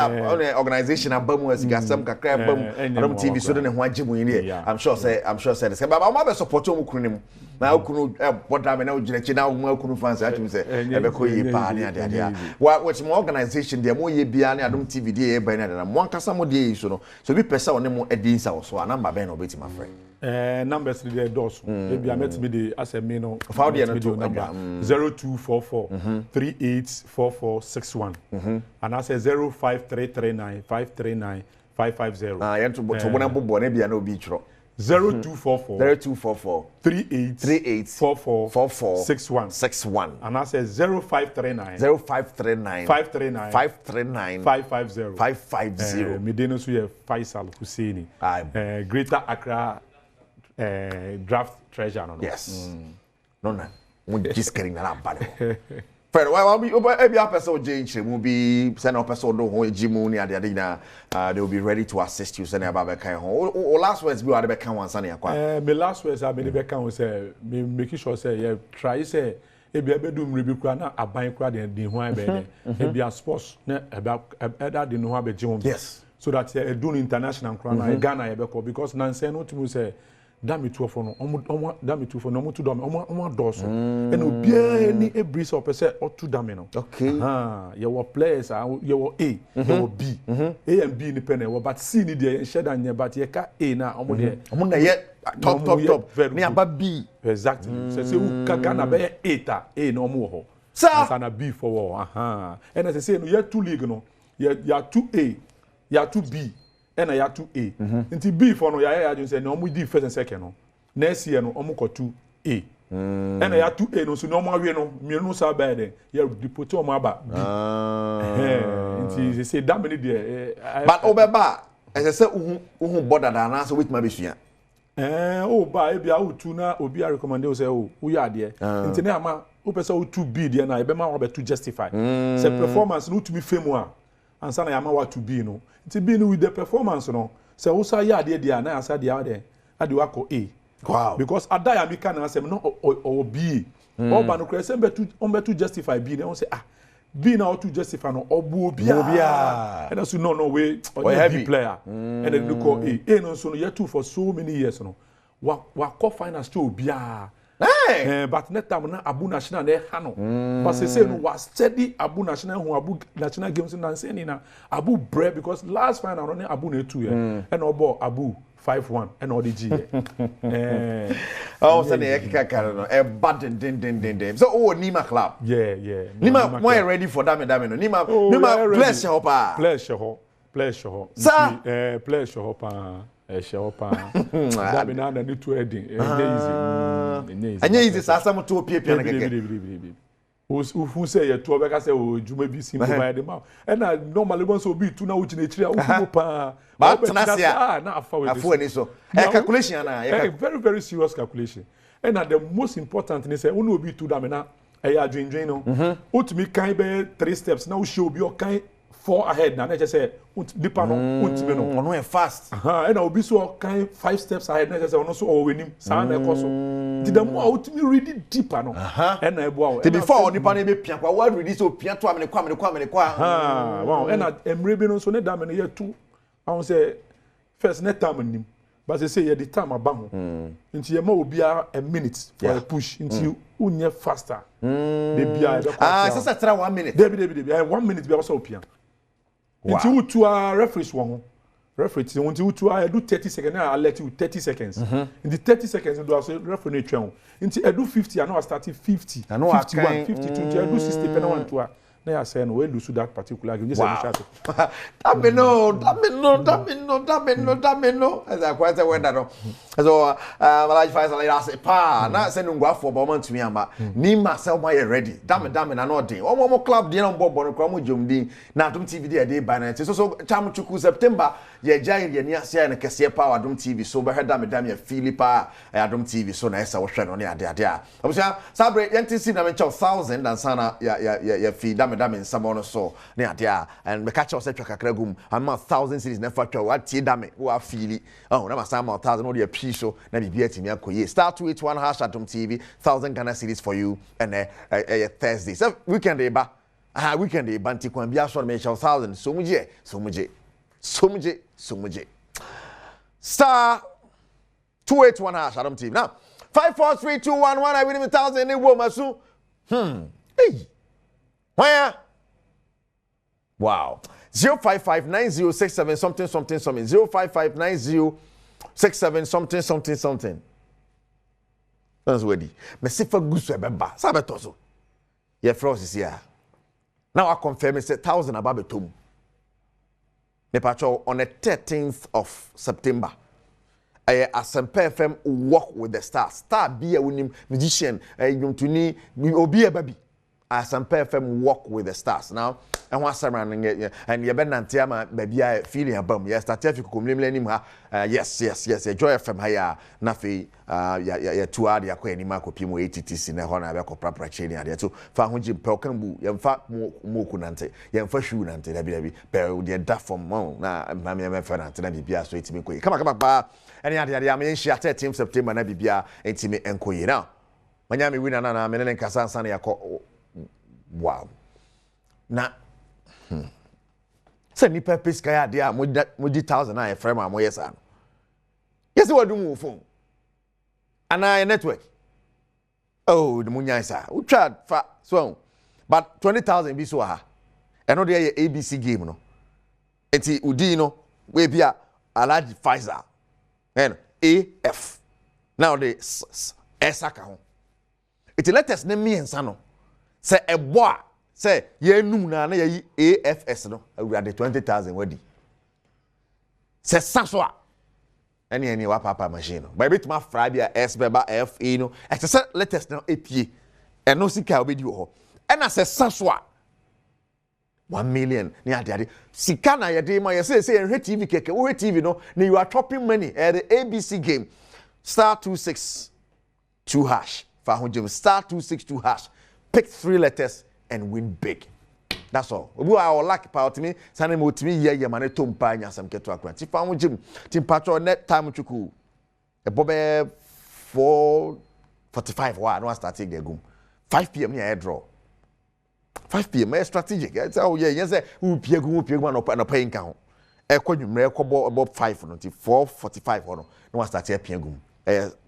organization abamu asigasam kakra abamu Adom TV so de ne ho agimu ni I'm sure say this baba ma be support o mukunu nim na okunu boda me na ogirachi na mo okunu fans atum say e be ko yi pa ni ade which mo organization de mo ye bia ni Adom TV de e ba ni ade mo ankasa mo de yi so no so bi pesa one mo edin sa so anamba be na obeti my friend numbers the doors. Maybe I met me the as a mino. How do you know 0244 384461. And I say 05339 539 550. You to bona bobo na bia na obi tro. 0244 38 44 61. And I say 0539 550. Me deno so ye Faisal Husseini. Greater Accra draft treasure no. Yes. No. We just getting that bad. Fred, why we every person change will be send up person do ho ejimu ni ade na they will be ready to assist you send about kan ho. O last words be ade be kan wan san yakwa. Me last words I be kan say me making sure say you try say e be do mrebi kura na aban kura de ho an be there. E be sports na that de no ho be jim. Yes. So that do international kura na Ghana e be ko because nan say no to say dami two for no dami two for no to dami omo doso and obia ni e breeze up say o to dami no. Okay. Your players are your A, your B. A and B ni pene but C ni there share dan but ye ka A na omo there. Omo na ye top ni aba B. Exactly. Say u ka Ghana be A ta A no omo ho. Sir na B for and as I say no ye two league no ya 2A ya 2B and I had 2A. Until B for no, I just say no, we did first and second. No, next year no, omuko 2A. And I had 2A no, so no more we no, me no so bad. You deport on my back. Until they say that many there. But Obeba, as I said, who bother than answer with my vision. Oh, by be out to na obi a recommend you say oh, we are there. Until now, ma, upesa 2B there na, ebe ma obe to justify. Say performance no to be famous. And sana yama what to be no. It's been with the performance no. So also ya there na asa there there. Adi wako A. Wow. Because ada ya mika na asem no or B. Or ba no krese be to justify B. They say B na to justify no obu obia. And also no way or heavy player. And then you call A. A no so no yet two for so many years no. Wa call finance to obia. But net time na Abu National na hano. But say no was steady Abu National who Abu National games na say ni na Abu bread because last final on Abu na 2 and obo Abu 5-1 and all the G. Oh, so the kaka no e bad din. So Nima club. Yeah. Nima more ready for that no. Nima bless your pa. Pleasure ho. Sir, pleasure ho pa. Shopa. That be na ni to heading. Easy. Easy sasa mo to pie na keke. Who say you to be say o juma bi simple by the mouth. And I normally want so be to na uchi na tiri a pa. But na afa we. Afu ni so. Calculation na. Very very serious calculation. And the most important ni say unu obi to da me na e ya dwendwen no. Utumi kan be 3 steps na u show bi o kan 4 ahead na just say deeper no ultimate no no fast and obi so kind 5 steps ahead na just say ono so o wenim sa na ekoso did the more ultimate really deeper no and na ebo the before nipa na be pia kwa what ready so pia to amene kwa wow and emre bi no so ne da me ye tu I won say first net time nim but say ye the time abaho nti ye ma obi a minute for a push nti unye faster the bia so say try 1 minute debi 1 minute be so pia Until you two are referees one. Referee, until you two are do 30 seconds, I'll let you 30 seconds. In the 30 seconds, you do say referee train. Until I do 50, I know I started 50. I know 51, 52, I do 60 pen on to. Now I say no, we lose that particular game. Wow. That me no. As I quite say when that no. So, Malaji Faisal, I say pa. Na say no go for bomb to me ama. Me myself my ready. Damn me na no dey. One more club dey on board no kwam jom din. Na Adom TV dey by na. So cham chuku September ye jai ye ni ase na kese pa Adom TV. So be head damn ye Philippa Adom TV. So na esa wo hwe no ne ade ade a. Obusia sabre yenti si na me 1,000 and sana ya feed damn in someone so ne ade a and me catch us kakra gum. I'm 1,000 cities na fa twa what tie damn wo a feel. Oh na ma sama 1,000 no dey so na bibia timi akoye star 281 hash Adom TV 1,000 Ghana cedis for you and Thursday so weekend eba weekend eba nti kwan bia so me 1,000 so muje star 281 hash Adom TV now 543211 I win 1,000 ni wo masu hey where wow 0559067 something 0559067 something. That's ready. Me see for gusu ebeba. Sabeto so. Ye frost is here. Now I confirm say 1,000 ababetom. Me patrol on the 13th of September. Asantehemaa FM walk with the stars. Star be a winning musician. Yumtuni obi baby. Asantehemaa FM walk with the stars. Now and one summer and you been nantiama baby I feeling abum. Yes, that if you come lim ha. Yes. Joy FM haya nafi ya tuadi ya kwe ni mako pimo ATTC na hona abeko prapra cheni ade to fa ho jim pelkambu yemfa moku nante yemfa shu nante dabi pe de da from na mama me fa nante na bibia so etimi koyi kama ba ene ade am yen share 13 September na bibia etimi enkoyi now manya me wina na me ne nkasa nsa na yakọ wow na se ni purpose kaya de a mo di 1,000 na e frame am yesa no yes what do move phone and I network oh the munya isa we tried fa so but 20,000 be so ha e no dey ABC game no enti udi no we bia alaji Pfizer and AF now the esaka ho it let us name me ensa no say ebo a say ye num na ye AFS no awurade 20,000 wadi say saso a any wa papa machine no by bit ma fra bia S beba FE no say let us now apie and no sika obedi ho and as saso a 1 million ni ade sika na ye dey ma ye say enhwe TV keke wo TV no na you are chopping money at the ABC game star 262 hash fa ho jam star 262 hash pick 3 letters and win big. That's all. We are lucky part me. Sane mo timi ye mane tompa nya sam keto akran. Ti fa mo jim. Ti patro net time chuku. E bobe 4:45 wa no start take the gum. 5 p.m. near draw. 5 p.m. strategic. It's how yes say who pie gum no pay nka ho. E kwadwumre about 5 no ti 4:45 no. No start here pie gum.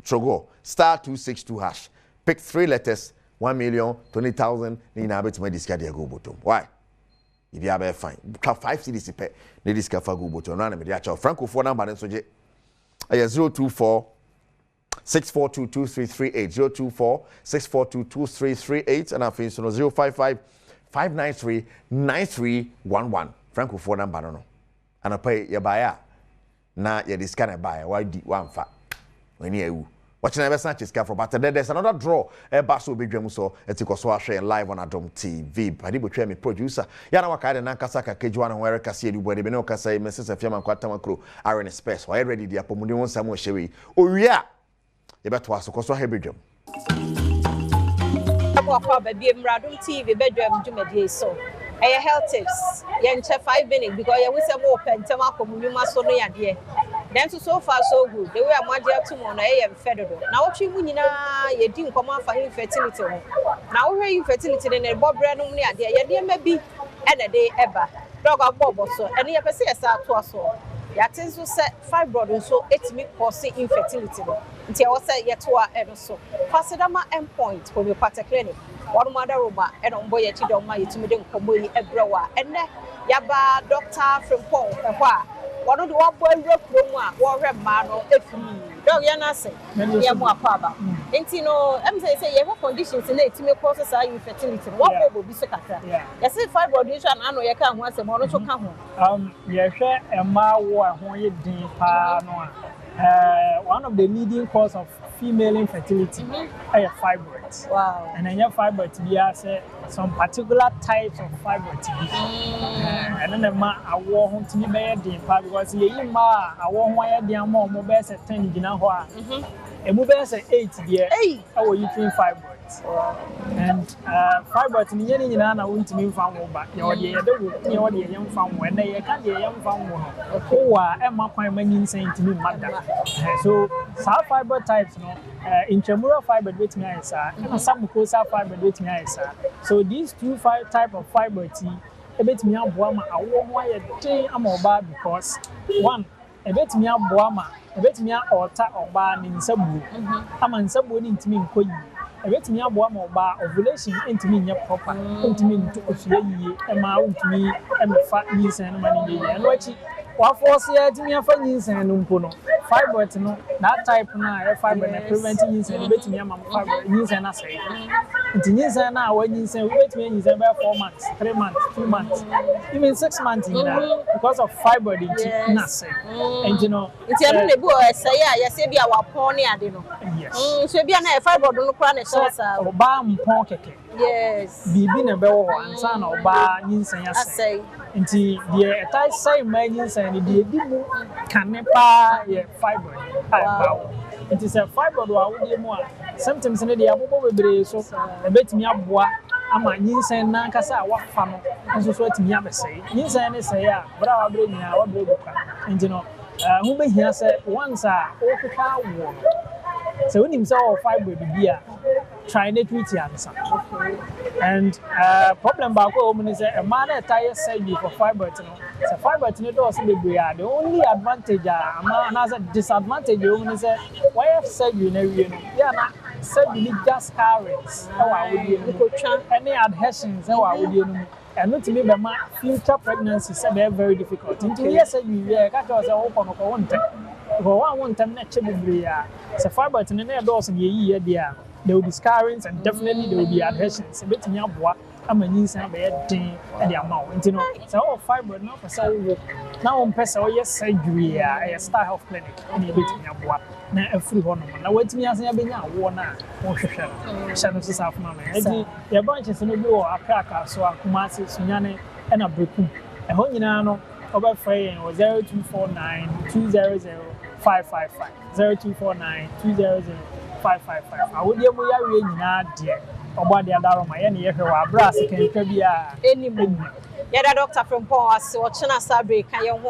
Trogo star 262 hash. Pick 3 letters 1,020,000 ni na betima discard ya go bottom. Why? If you are fine. 5 cities pe ni discard fa go bottom. Na me dia cha francophone number nso je. 024 6422338 024 6422338 and afin so 055 593 9311 francophone number no. And pay ya buy na ya discard na buy why di one fa. When you watching ever Sanchez for but there's another draw basso bedroom so etikoso share live on Adom TV padi botwe me producer yana wakaide na nkasa ka kejuwa na were kase edu bode be no kasa e message afiama kwata makro iron space why ready dia pomuni won sam o hyewe owia e beto asokoso ha bedroom akwa ba bi Adom TV bedroom dwumadie so health tips yen che 5 minutes because ye wise mo open ma komunuma so no yade then so far so good the way am agye to mo na ye mfedodo na wotwe mu nyina ye di nkomo afa infertility ho na wo hwe infertility ne bobre no ne ade ye de ma bi ene de eba dog abobo so ene ye pese ye sa to so ya tin so se fibroid so etimi cause infertility no nti ye wo se ye to a eno so fasidama endpoint homeopathic clinic one mother roma eno mbo ye ti do ma yetimi de nkomo yi ebrewa ene yaba doctor from Paul one of the one boy room war man dog yana say ya mo akwa enti no em say you have conditions in it me causes are infertility what go be so kakra you say fibroid issue and ano ye ka ho asem ono so ka ho ye hwe ema wo ho ye din pa no one of the leading cause of female infertility is fibroids. Wow. And then your fibroids be say some particular types of fibroids. And then the ma I want to be better because ye ma I want the more mobile 10 gina ho a mobile 8 there. Hey, how you train fibroids? And fibroids in any na want to be found over. You the young farm when they can't be a young farm. Oh, Emma Quine saying to me, mother. So, some fiber types, intramural fiber with me, and some mucosa fiber with me. So, these two type of fiber tea, a bit me up Boama, I won't wire day I'm over because one, a bit me up Boama, a bit me or ta or ban in Sabu. I'm on Sabu into me in a bit me up Boama bar ovulation into me proper, into me to amount to me and the fat knees and money and watch it. What force here to me a funny and umpono. Fiber to know that type now, fiber preventing use and wait me a fiber use and assay. It's use and now when you say wait me use about 4 months, 3 months, 2 months, even 6 months because of fiber in assay. And you know, it's a boy say, yes, be our pony, I don't know. Yes, so be a fiber don't cry or balm pocket. Yes, be been a bell and son or bar use and assay. Nti the entire same margins and the dimu can never fiber. It is a fiber more. Sometimes in the abubo so a bit me abwa ama nyinsen na kasa wafa no nso so atimi abese nyinsen ne say ya bra abre nyina wa brebuka nti no hu be hia say once a okeka wo so when himself or fiber bia try to treat answer. And problem back home is a man tire surgery for fiber to know. So fiber to know the only advantage a man has a disadvantage is why have surgery in area. Yeah, surgery just carries. How I would any adhesions, how I would and not to me my future pregnancies are very difficult. Until yes, you catch us open for one time. For one time, naturally, so fiber to know those in year there. There will be scarrings and definitely there will be adhesions. A bit in your bois, I'm a niece and a bed and the amount. You know, so all fiber not for so now on Pesa, yes, surgery, a Star Health Clinic, and a bit in your bois, now a free honor. Now, wait to me as I have been now, one hour, shadows is half mamma. Your branches in the door are cracker, so I Kumasi, Sunyane, and a Brukum. A Honino over frame was 0249 200 555 0249 200 555. I would be able to dear about the Adom, and you have a brass can be any minute. Yada doctor from Paul, so China Sabre, Kayan,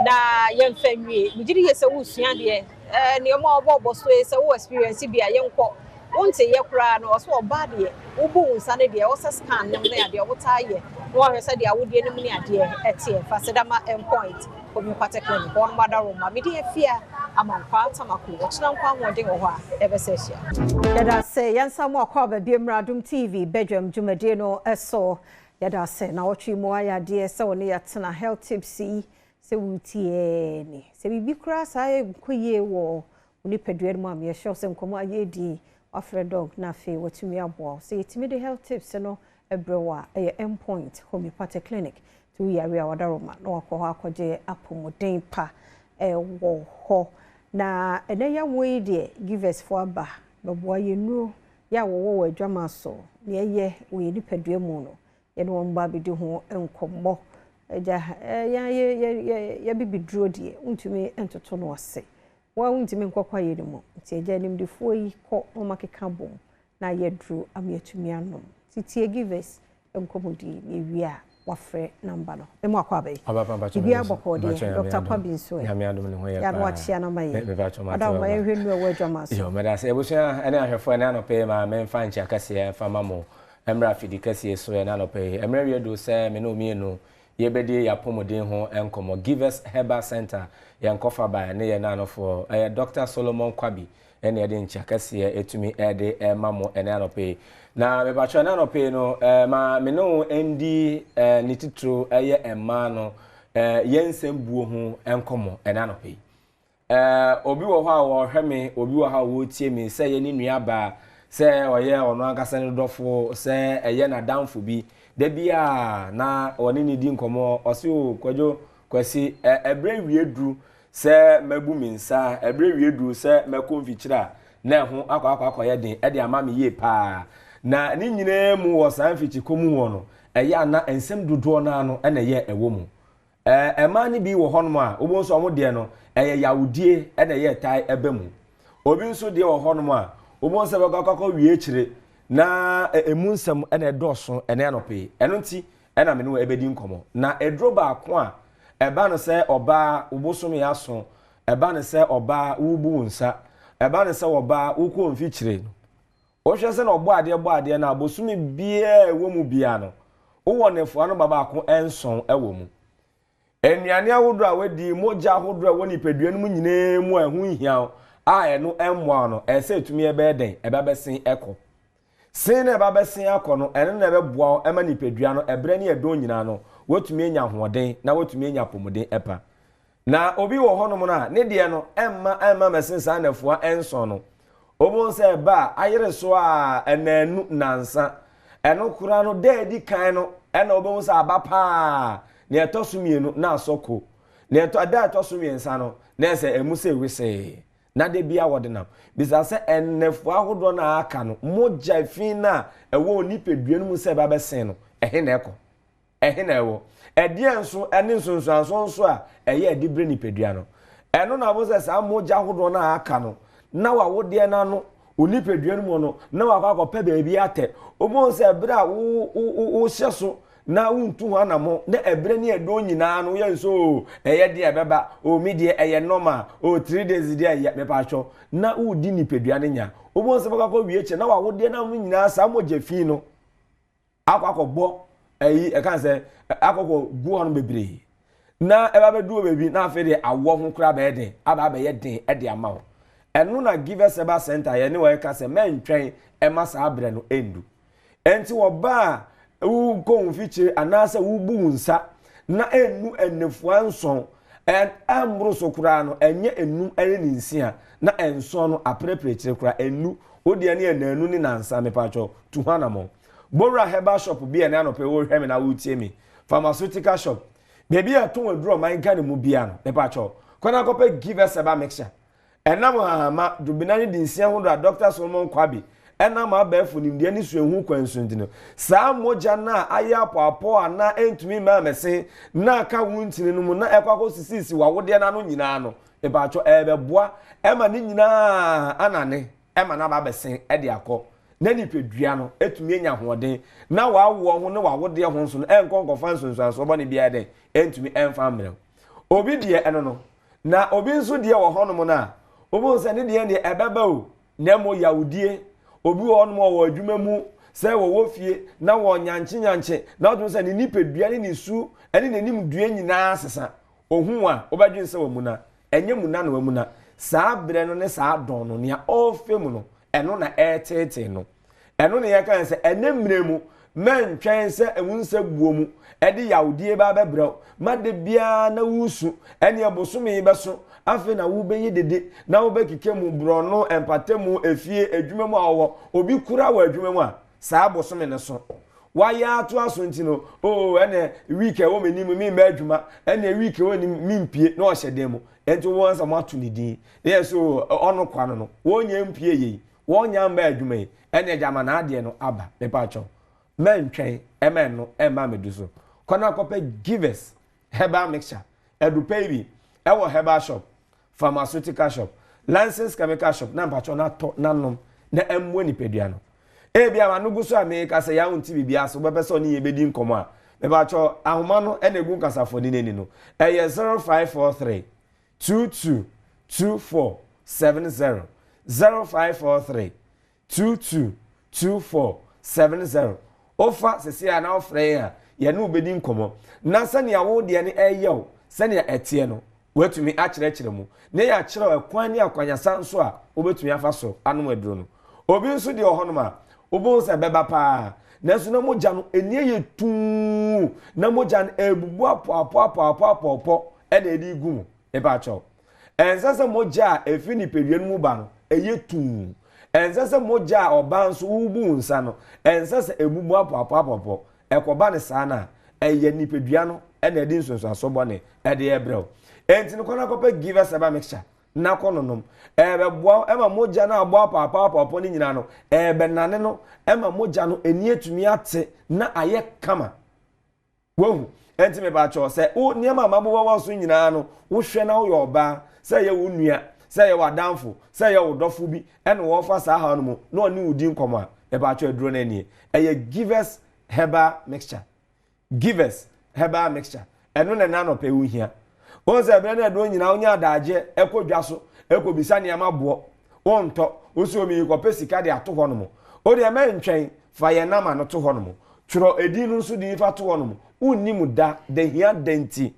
na young family. We did hear so Usian, and your more bobos way so experience be a young pop. Won't say your crown or so bad yet. Ubu, Sunday, also scan them there, the old tire. One said I would be an enemy idea at here, Fasadama endpoint. From particularly one mother room, my media fear among parts of Maku, what's now one thing or ever says ya. Yada say, yan some cover Adom TV, Badwam Jumadino, so Yada say, now what you more dear so near Tana health tipsy, say we tieni. Say we be cross, I quay war, when you pedred mammy, a show some come ye di, offer dog, nafe, what to me a wall. Say to me the health tips, no, a brewer, a endpoint, homeopathic clinic. To we are Wadaroma, no alcohol, apomodin pa, wo ho. Na ene ya way de give us for ba, but boy you know, ya wo drama so, ye, we nipedwe mono, ye no one baby do ho enkomo, ya bibi draw dear, untime ento tono say. Wa untime nkwa ye demo, ti ja nim de fo yi ko o makeka bom, na ye drew am ye to me anom. Ti give us enkomodi ye wia. Wafre number no emo akwabe ibi abokode Dr. Kwabin so ya me adom ne ho ye pa ya watchia number ye Adom ma ehwenu e wadwama so yo me da se ebusia ene ahwefo ene anope ma me mfa nchi akase ya fa mamo emra fidi kase so ene anope emra wi do se me no mienu ye bedi ya pomodin ho enkomo Give Us Herbal Center ya nkofa ba ne ye na anofo Dr. Solomon Kwabi ene yɛde nkyia kɛseɛ etumi ɛde mamo ene anope na me bacho na anope no ma me no endi ne titro ɛyɛ emma no yɛnsɛm buo ho enkomo ene anope obi wo ha wo hwɛ me obi wo ha wo tie me sɛ yɛ ni nuaba sɛ ɔyɛ ɔno ankasa ne dɔfo sɛ ɛyɛ na damfo bi da bia na ɔne ne di nkomo ɔse o kwadwo kwasi ebre wiedru sɛ mabu minsa ebre wiedru sɛ makonfikyira na ho akɔ den e de ama me yie pa na ne nyina mu wɔ san fikyikomu wɔ no ɛyɛ ana ensem dodoɔ na no na yɛ ɛwɔ mu ɛma ne bi wɔ hɔ no a obo nso ɔmo de no ɛyɛ yawudie na yɛ tai ɛbɛ mu obi nso de wɔ hɔ no a obo nso bɛkɔ wie kyire na emu nsɛm na ɛdɔso ɛna anɔpe ɛno nti ɛna me no ɛbɛdi nkɔmɔ na ɛdro baako a ɛba no sɛ ɔba ubosom ya so ɛba no sɛ ɔba wubu nsa ɛba no sɛ ɔba ukɔ mfikyire no ohwɛ sɛ na ɔbɔ adeɛ na abosom bia ɛwɔ mu bia no wo nefo ano baba ko enson ɛwɔ mu enuane ahodo a wadi mogya ahodo a woni pedua no mu nyinaa mu ɛho hia a ɛno ɛmmoa no ɛsɛ etumi ɛbɛɛ den ɛbɛbɛsen ɛkɔ sen na ɛbɛbɛsen akɔ no ɛno na ɛbɛboa ɛma ni pedua no ɛbrɛ ne ɛdɔ nyinaa no wotumi enya hoɔden na wotumi enya pomuden ɛpa na obi wɔ hɔ no na ne deɛ no ɛmma mɛsensa nafua ɛnson no obon sɛ ba ayere so a ɛnanu nansa ɛno kura no deedi kan no ɛna obon sɛ aba pa ne ɛtɔ so mienu na asɔko ne ɛtɔ da ɛtɔ so miensa no na ɛsɛ emu sɛ wese na de bia wɔdenam bisa sɛ ɛnafua ahodo na aka no mogya fin na ɛwɔ nipadua no mu sɛ ba bɛsen no ɛhe na ɛkɔ ɛhe na ɛwɔ ɛdeɛ nso ɛne nsonsanso nso a ɛyɛ ɛde bre nipadua no ɛno na bo sɛ saa mogya ahodo na aka no na wa wodeɛ na no onipadua no mu no na wa akɔpɛ baabi atɛ obo sɛ bre a wo hyɛ so na wuntu ho anamo na ebre ne edo nyinaa no yɛ nso ɛyɛ de ɛbɛba o mi de ɛyɛ normal o 3 days de ɛyɛ mepatwo na wudi nipadua ne nya obo sɛ bɛkɔ wie kye na wa wodeɛ na mo nyinaa saa mogya fi no akɔbɔ ɛyi ɛkan sɛ akɔkɔ gu hɔ no bebree na ɛba bɛdu baabi na afɛ de awɔ ho kra bɛyɛ den aba bɛyɛ den ɛde ama wo ɛno na Givers Eba Center yɛ ne wɔ ɛka sɛ mɛntwɛn ɛma saa abrɛ no endu enti wɔ ba wu ko fikyire anasa wu bu nsa na enu enefua nson amro so kura no enye enu ene nsia na enson no apreprekyire kura enu odi ne enanu ne nansa mepacho tuhanamo Bora Herbal Shop bi ene anope wo hweme na wo tie mi pharmaceutical shop bebi aton aduro man ka ne mu bia no mepacho kona kope Givers Eba mixture enam hama dubinani di nsia ho do Dr. Solomon Kwabi enam abafu nimde ni suehu kwansunti no saa moja na aya apo ana entumi ma mese na ka wuntini no mu na ekwakọ sisisi wawode na no nyina no ebacho ebeboa ema ni nyina anane ema na ba besen ede akọ na nipedua no etumi enya hoden na wawo ho na wawode ho nso no enkonkọfa nsonso so bo ne bia den entumi emfa mmerem obi de eno no na obi nso de wo honom na obi nso ne de ebeba o na mo yawudie obi wɔ no wɔ adwuma mu sɛ wɔ fie na wɔ nyanche na ɔdun sɛ ne nipadua ne nisu ɛne n'anim dua nyinaa sesa ohun a obadwin sɛ wɔ mu na ɛnyɛ mu na wɔ mu na saa brɛ no ne saa dɔn no nea ɔfɛ mu no ɛno na ɛtete no ɛno ne yɛ kan sɛ ɛne mmerɛ mu mɛntwɛn sɛ ehunse buo mu ɛde yawdie ba bɛbrɛw ma de bia na wusu ɛne abosome bɛso afi na wo beyi dede na wo bekike mu brono empatemu efie adwuma mu awo obi kura wa adwuma mu a saa bosome ne so wa ya ato aso ntino ene week e wo menim mi ma adwuma ene week wo ni mi mpie na o hyede mu enti wo ansa mo ato ne din yes ono kwa no wo nya mpie yi wo nya mba adwuma yi ene jama na ade no aba me pa cho mentwen emen no emma meduso kona kope Givers Herbal Mixture edupe bi ewo Herbal Shop pharmaceutical shop licensed chemical shop na mpacho na to nanom na emwe ni pedua no bia ma no guso America se ya unti bibia so bepese oni yebedi nkomo a me bacho ahoma no na egu kasafo ni neni no 0543 22 24 70 0543 22 24 70 ofa sese ya na ofre ya ye no obedi nkomo na sane ya wo de ne eyew sane ya etie no wetumi akyerɛkyerɛ mu ne ya kyerɛ akwan ne akwanyasa nso a wobetumi afa so anom aduro no obi nso de ɔhɔ no ma obo se beba pa nanso na mogya no enie ye tu na mogya no ebubu apɔ ɛna edi gu mu eba akyɛw ensese mogya efi ni pedua no mu ba no eye tu ensese mogya oba nso ubu nsa no ensese ebubu apɔ ekoba ne saa na eye ni pedua no ɛna edi nsonso asobɔ ne ɛde ebrɛw enti no kɔna kɔpɛ give us aba mixture na kɔnonom ɛbɛboa ɛma mogya na aboa apɔ ne nyina no ɛbɛnane no ɛma mogya no eni etumi ate na ayɛ kama wohu enti me ba cho sɛ o niema mabowa wo so nyina no wo hwɛ na wo yɛ ɔba sɛ yɛ wo nua sɛ yɛ wadanfo sɛ yɛ wo dɔfo bi ɛna wo fa saa ha no mu na ɔne wo din kɔmɔ a e ba cho aduro na nie ɛyɛ givers herbal mixture givers herbal mixture ɛno na no pɛ wo hia wo sɛ bɛ na aduro nyina wo nya adagye ɛkɔdwa so ɛkɔbisa niema boɔ wo ntɔ wo so mi kɔpɛ sika de ato hɔ no mu o de ɛmɛ ntwɛn fa yɛ nama no to hɔ no mu tworo edin no so de fa to hɔ no mu unimu da de hia denti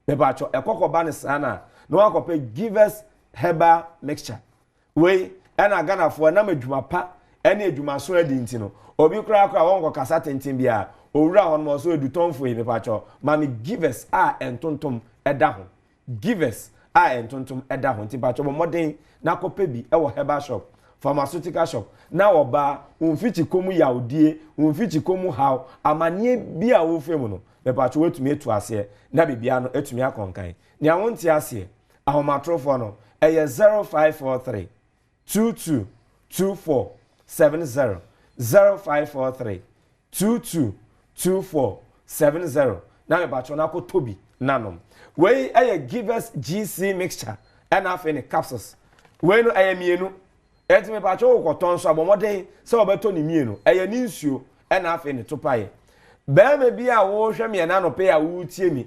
bebacho ekokoba ne sana no akopɛ givers herbal mixture we na Ghana fo na madwuma pa na adwuma so adinti no obi kura won kasa tentin bia owura hon mo so edutonfo yi bebacho mami givers a entontom eda ho givers a entontom eda ho tibacho bo modern na akopɛ bi ɛwɔ herbal shop pharmaceutical shop na oba unfiti komu yaudie unfiti komu how amanie bi a wo femu no bepacho wetumi etu ase na bibia no etumi akonkan ni awonti ase ahomatrofo no eye 0543 222470 0543 222470 na bepacho na ko tobi nanom we eye givers GC mixture and afi ne capsules we no eye mienu eti me pacho ukoton so abomoden se obeto ni mienu eye ni nsuo na afi ne topaye be me bia wo hwe me na no pe ya wo tie mi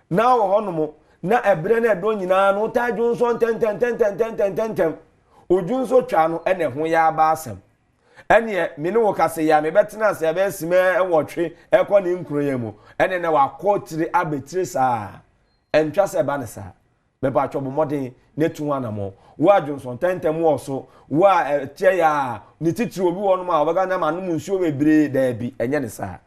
na wo honomo na ebre na edo nyina no tajun so tenten ojun so twa no ene ho ya ba asem ene me ne wo kase ya me betena se be sime ewotwe ekọ ne nkroya mu ene na wakotire abetire saa entwa se ba ne saa me pa twa bomoden ne tu anamo wa Johnson tentem wo so wa tie ya ni titiri obi wo no ma obaga na ma no nsuo bebre da bi enye ne saa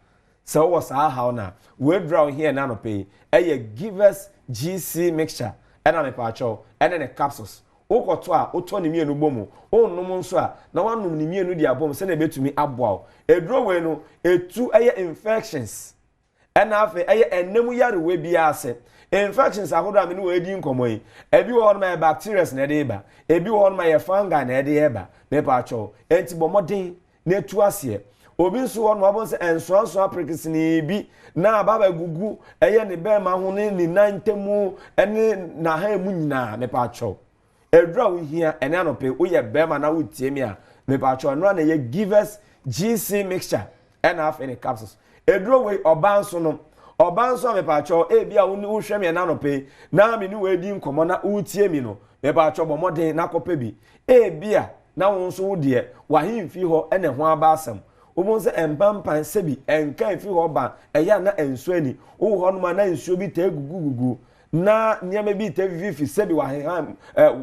so wo saa how na we draw here na no pay eye givers GC mixture ena me pa twa ene ne capsules ukoto a uto ni mienu bomu onum nso a na wanum ni mienu di abom se na betumi aboa edro we no etu eye infections ena afa eye enemu yare we bia ase infections ahodo amene we di nkomo yi ebi wo ma bacteria na de ba ebi wo ma ye fungi na de eba me pa cho enti bomodin na etu ase obi nso wo no abon se enso aprikisini bi na baba gugu eye ne be ma ho ne ni nantemu ene na ha emu nyina me pa cho edra wo hia ene anope wo ye be ma na wo tie mi a me pa cho no na ye givers GC mixture ena afa ne capsules edro we obanso no obanso me pa cho e bia wo hwe mi na anope na me ni we di nkomo na wo tie mi no me pa cho bomoden na kope bi e bia na wo nso wo de wa himfi ho ene ho aba asem omonse empampan sebi enka efi ho ba eya na enso ani wo ho no ma na enso bi ta gugugugu na nyame bi ta vivi sebi wa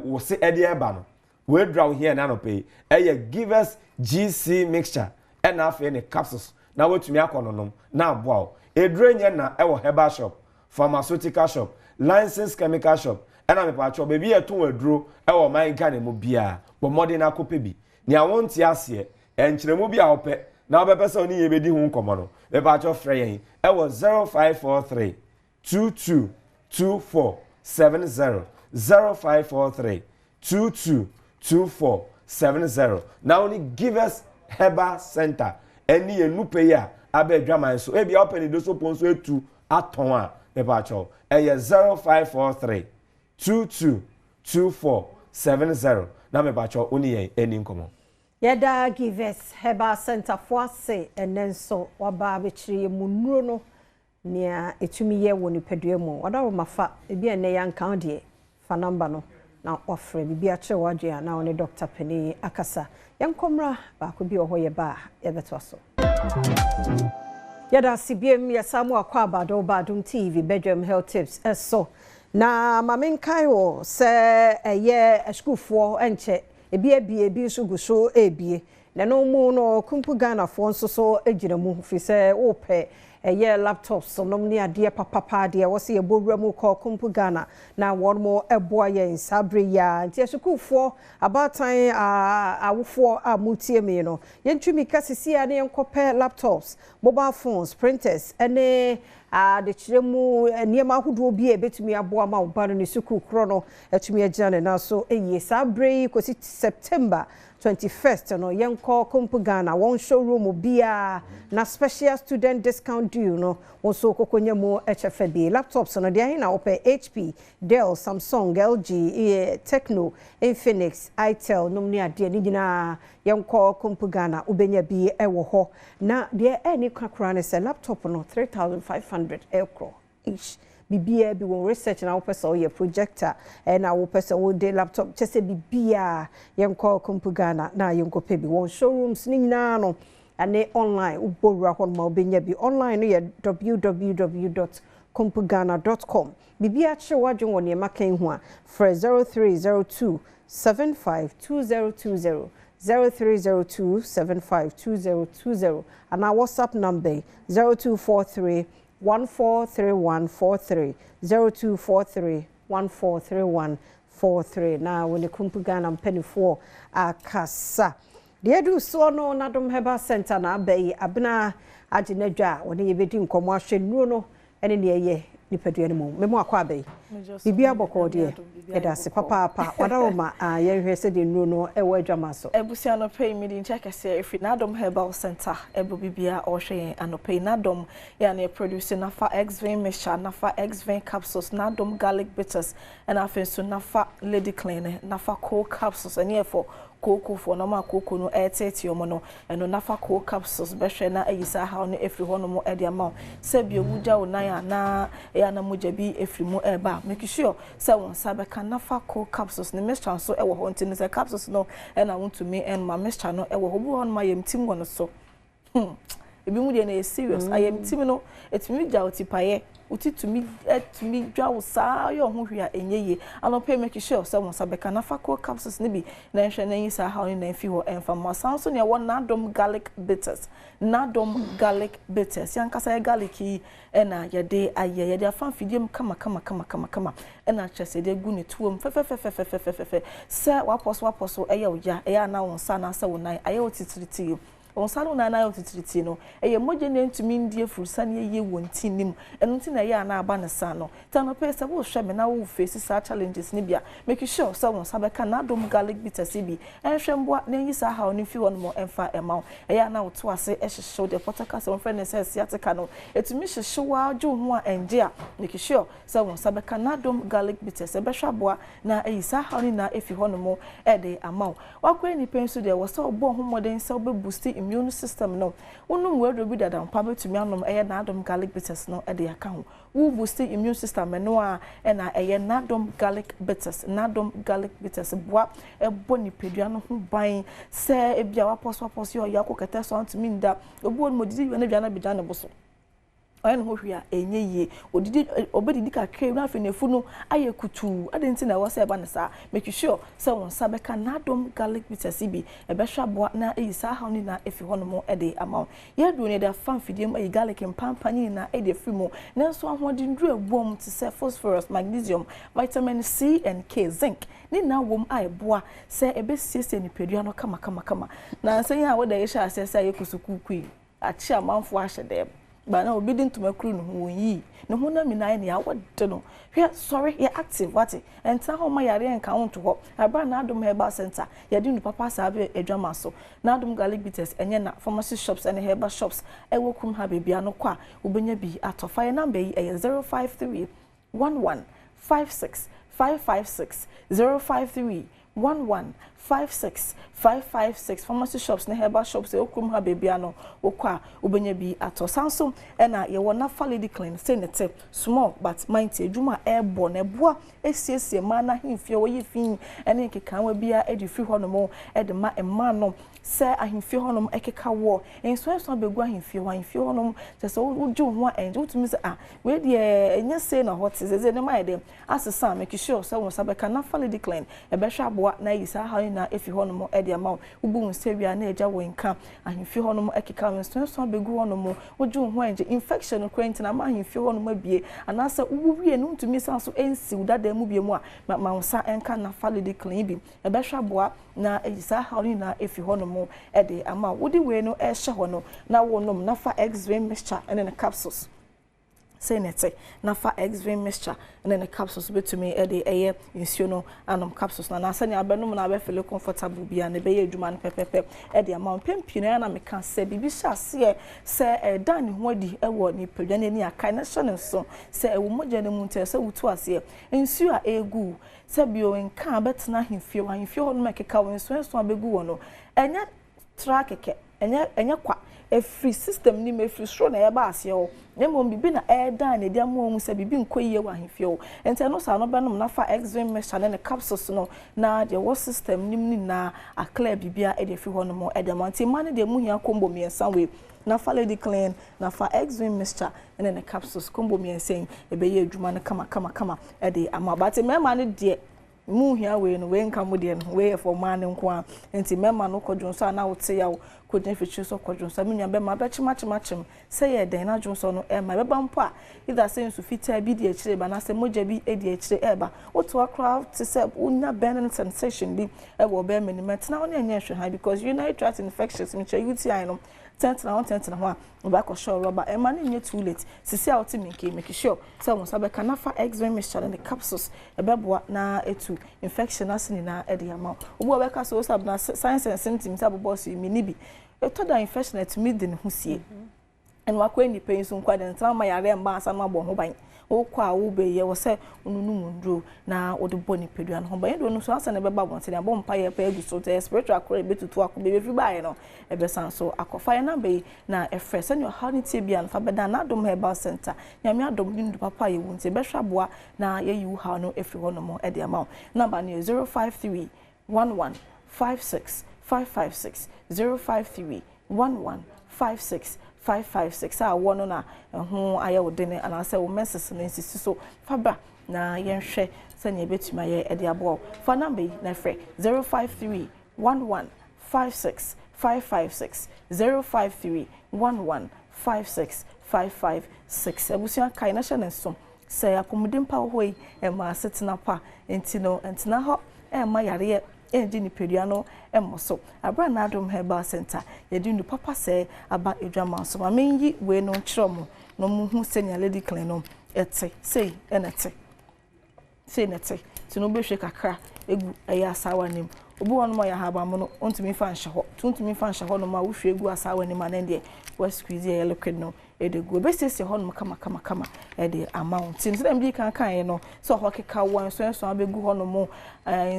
wo se ede eba no we draw here na no pay eye givers GC mixture and afa ne capsules na wetumi akononom na aboa edrenye na ewo herbal shop pharmaceutical shop licensed chemical shop and am pa cho baby eton aduro ewo man Ghana mu bia bo modern akope bi ni awonti ase enkyeremu bi a ope na obepese oni ye bedi hu nkomo no be pa cho frɛ yen ewo 0543 222470 0543 222470 now only give us herbal center any enupe ya abedwaman so ebia open the so ponso etu aton a be pa cho eye 0543 222470 na me pa cho oni yen eni nkomo yada givers herbal center for say enenso waba bechiri munuro no nia etumi ye woni pedue mu wada wo mafa ebi ene ya nkan de fa number no na ofre bibi a kire wadwe a na woni Dr. Penny akasa yankomra ba ko bi oho ye ba ye beto so yada CBM ya samu akwa Badwam TV Badwam health tips eso na mamenkai wo se eye schoolfo enche ebi so guso ebie na no mu no kumpu Ghana fo nso so agina mu fi se wo pe eye laptops so nom ne ade papa de wo se ye bowura mu ko kumpu Ghana na won mo eboa ye nsabre ya nti schoolfo abatan awofo amutie me no yentumi kasisi ya ne enkope laptops mobile phones printers ene de chiremu niema ahodo bi e betumi aboa ma oba no ne suku kro no etumi agina na so eye sabre ko September 21st no yenko kumpu Ghana won showroom bia na special student discount deal no won so kokonya mu HFB laptops no dia na ope HP Dell Samsung LG Tecno Infinix Itel nomni ade ni gina yenko kumpu Ghana ubenya bi ewo ho na dia eni kakra ne se laptop no 3500 euro each bibia bi won research na wopesa o projector na wopesa o de laptop chese bibia yenko kumpu Ghana na yenko pe bi won showrooms ni nyina no ane online ubowura hon ma obenya bi online no ye www.kumpugana.com bibia che wadwon won ye makan hu a for 0302 752020 0302 752020 and our WhatsApp number 0243 143143 0243 143143 na woni kumpu Ghana mpanifo akasa de du so no Adom Herbal Center na abai abna aginadwa woni yebedi nkomo ahwe nuo no ene ne ye nipadua ne mu memo akwa abai bibia boko de eda se papa wadaroma ye hwese de nuo no ewo adwama so ebusia no pay me din check say if na Adom Herbal Center ebo bibia o hwe anope na Adom ya na produce na fa X-Vein mixture na fa X-Vein capsules na Adom garlic bitters and afenso na fa lady clean na fa cold capsules and for cocoa for no ma cocoa no 30 omo no eno nafa cocoa capsules be hwe na ayisa ha no efri ho no mo e dia ma se bia wuja onan na ya na moja bi efri mu e ba make sure se won sabe kan nafa cocoa capsules ne mixture so e wo ho ntini se capsules no e na want to me and ma mixture no e wo ho bu ho ma yem tim wono so ebi mu de na serious ayem tim no etimi gya otipaye utitumi etumi dwa wo saa yo ho hwia enyeye anope make sure se won sabe kan nafa cocoa capsules ne bi na nhwe na yisa ha na fi ho emfa ma sanso ne won na Adom garlic bitters na Adom garlic bitters yankasa ya garlic yi na yede aye yede afan fidiem kama na chese de gu ne tuom fe se waposo eya oya eya na won sa na se wonan aye otitiriti on salo na na otitiriti no eye moje ne ntumi ndie furusa ne ye wonti nim eno nti na ye ana aba ne sa no tano pesa wo hwe me na wo face sa challenges ne bia make sure so won sabe ka na Adom garlic bitters bi enhwe mboa na yi sa ha oni fi won mo emfa ema eye ana wo to ase ehyehyɛ de potaka se won friend say siatika no etumi hyehye wa adwo ho a enje a make sure so won sabe ka na Adom garlic bitters be hwa boa na eyi sa ha oni na efi ho no mo e de ama wa kwa ni penso de wo so bo ho modern se be boost immune system no unum we do bi dada mpa betumi anom eye na Adom garlic bitters no e de aka ho wo boost immune system no a e na eye na Adom garlic bitters na Adom garlic bitters boa e boni pedua no ho ban se e bia wa poso yo yakokete so antumi nda obu on modidi we na bia na bida ne boso ayen ho hwia enyeye odidi obedidi ka kre na afi nefu no aye kutu adenti na wo se ba ne sa make sure se won sabe ka na Adom garlic bitters bi e be hwa boa na eyisa ha ni na efi ho no mo e de ama ye do ne da fan fidiem ayi garlic mpampani na e de fi mo na so ahodi ndru ebuom ti se phosphorus magnesium vitamin C and K zinc ni na wom aye boa se e be siesie ni pedua no kama na nsan ya wo da ye sha asese aye kusukuku achi amanfo ahye dem ba na obi din tumakuru no ho yi ne ho na mina ne awode no hwe sorry you active what enta ho ma yare enka wonto ho aba na Adom Herbal Center ya di nu papa sabe edwama so na Adom garlic bitters enye na pharmacy shops and herbal shops ewo kum ha bebia no kwa obenya bi atofa ye number yi 053 11 56 556 053 1156556 pharmacy shops na herbal shops e okrum ha bebia no okwa obenya bi ato sanso e na ye wona Lady Clean say net small but mighty adwuma airborne eboa esiesie ma na himfie wo ye fin ene keka wa bia edi free ho no mo e de ma emma no se ahimfie ho no ekeka wo enso abegu ahimfie ho no se so woju ho enje wotumi se we de enye say na hot ze ne ma de asesa make sure se won sabeka na Lady Clean e be hwa aboa na yisa ha na efi ho no mo e de ama ubu nsewia na eja wo nka ahimfie ho no mo ekeka enso abegu ho no mo woju ho enje infection no na ma ahimfie ho no ma bie anasa ubuwie no ntumi san so ensi udada mu bie mu a ma wonsa enka na Lady Clean bi e be hwa aboa na yisa ha na efi ho no mo e de ama wodi we no e hye ho no na wonom na fa X-ray mixture and then capsules say nete na fa X-ray mixture and then capsules betumi e de eye nsuo no anom capsules na sani abenum na be feel comfortable bia na be ye adwuma no pepepe e de ama pempino na meka se bibi hyase se dan ho adi e wo ni padwa na ni akai na hye ne so se e wo mogya ne mu nte se wutu ase nsuo a egu se bio nka betena himfie ho no mekeka wo nsuo so abegu wo no enya trakeke enya kwa free system ni me free stro na yeba ase o nemo bibi na dan na dia mo mu se bibi nkoyiye wa himfie o ente no sa no benom na fa X-ray mixture na capsules no na de wo system nim ni na akla bibia e de fi ho no mo e de manti man de mu hia combo miensa we na fa Lady Clean na fa X-ray mixture na na capsules combo miensa e be ye adwuma no kama e de amabate me ma ne de mu hia we no we nka mu de no we for man nko a enti mema no kodwonso na wote ya ko den fichu so kodwonso menua be ma be chimachimachem say ye den na dwonso no e ma be ba mpo a either say nsu fita bi de akire ba na say moja bi e de akire e ba woto akra to say unya burning sensation bi e wo be menimet na wona nya hwe ha because urinary tract infections me che UTI no tentina ho a ba ko show rubber e ma na nya too late sisi a wote make sure say won sabe kana fa X-ray mixture and the capsules e be boa na etu infection asini na e de ama obo be ka so sab na signs and symptoms aboboss mi ni bi eto da infection at mid den ho sie en wakwa ni pain so nkwa den trauma yare mba asa no abo ho ban okwa wo be ye wo se onunu ndro na wo de boni pedua no ho ban do no so asa na be ba bon se abo mpa ye pa egu so te spiritual core betutu akobe be fi ba no e be san so akofa ye na be na e fresh and your harnity bia no fa be da na Adom Herbal Center nyame Adom ni ndu papa ye wunti be hwaboa na ye yu ha no efi ho no mo e de ama number no 053 1156 556 053 1156 556 a wono na ho aye wodene ana say wo message no insisi so faba na yenhwe sanya betuma ye e de abo fa number na frɛ 053 1156 556 053 1156 556 abusia kai na hye ne so say akomudin pa hoi e ma setena pa entino entina ho e ma yare endi ni pedua no emoso abra na Adom Herbal Center yedi ndu papa se aba edwama so ma menyi we no kyeremo no mu hu senya Lady Clean no ete sei enete sei nete tino behwe kakra egu eya asawa nim obi won mo ya haba mo no ontumi fa nhye ho tuntumi fa nhye ho no ma wo hwe egu asawa nim na ndie wa squeeze ya liquid no ede go be sese ho no kama ede amount tin dem bi kan no so ho keka wan so abegu ho no mo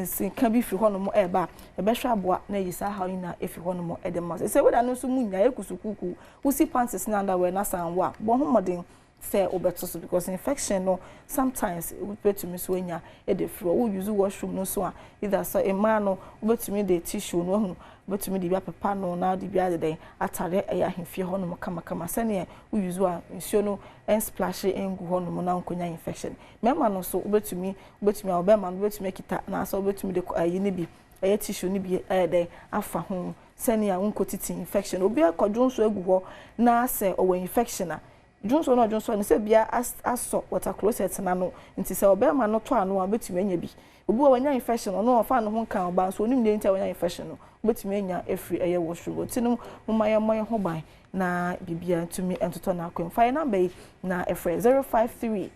sin ka bi fi ho no mo eba e be hwa aboa na yisa ha na efi ho no mo ede ma se we da no so munya ekusukuku usi panties na underwear na sanwa bo ho modern say obeto because infection no sometimes we pay to miss wenya e de fro we use washroom no so either so a man no obetumi de tissue no hu obetumi de bia papa no na de bia de atare e ya hemfie ho no kama sane we use wa nsuo no en splash engu ho no na nkonya infection mema no so obetumi obema no obetumi kita na so obetumi de ayi ne bi e tissue ne bi e de afa ho sane a unkotiti infection obi akodwo so egu ho na se owo infection a Johnson no say bia aso water closet na no nti say obema no to ano abetumi anya bi obi wa wanya infection no ofa no ho kan oba so onim de nti wanya infection no betumi anya efri eye washroom tinum momaye ho ban na bibia tumi entoto na akwen fire number na efre 053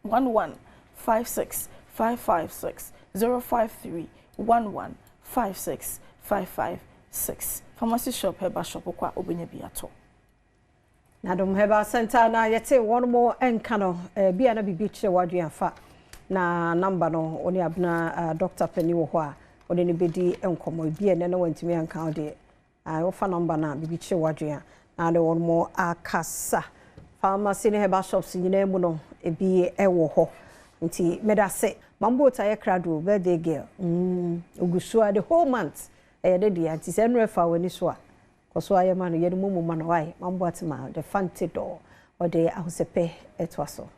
1156 556 053 1156 556 pharmacy shop herbal shop kwa obenya bi ato Adom Herbal Center na yete one more enkano bia na bibi kire wadwe afa na number no oni abna Dr. Penny wo ho a ɔde ne bedi enkomo bi ene na wantimi anka ɔde wofa number na bibi che wadua na de won mo akasa pharmacy ne herbal shops nyina mu no ebi ewo ho nti medase mambo ta ye krado birthday girl ogusua the whole month de dia nti se no efa wani so a koso aye ma no ye no mumu ma no wai mambo atema the fancy door or the ahosepe etwaso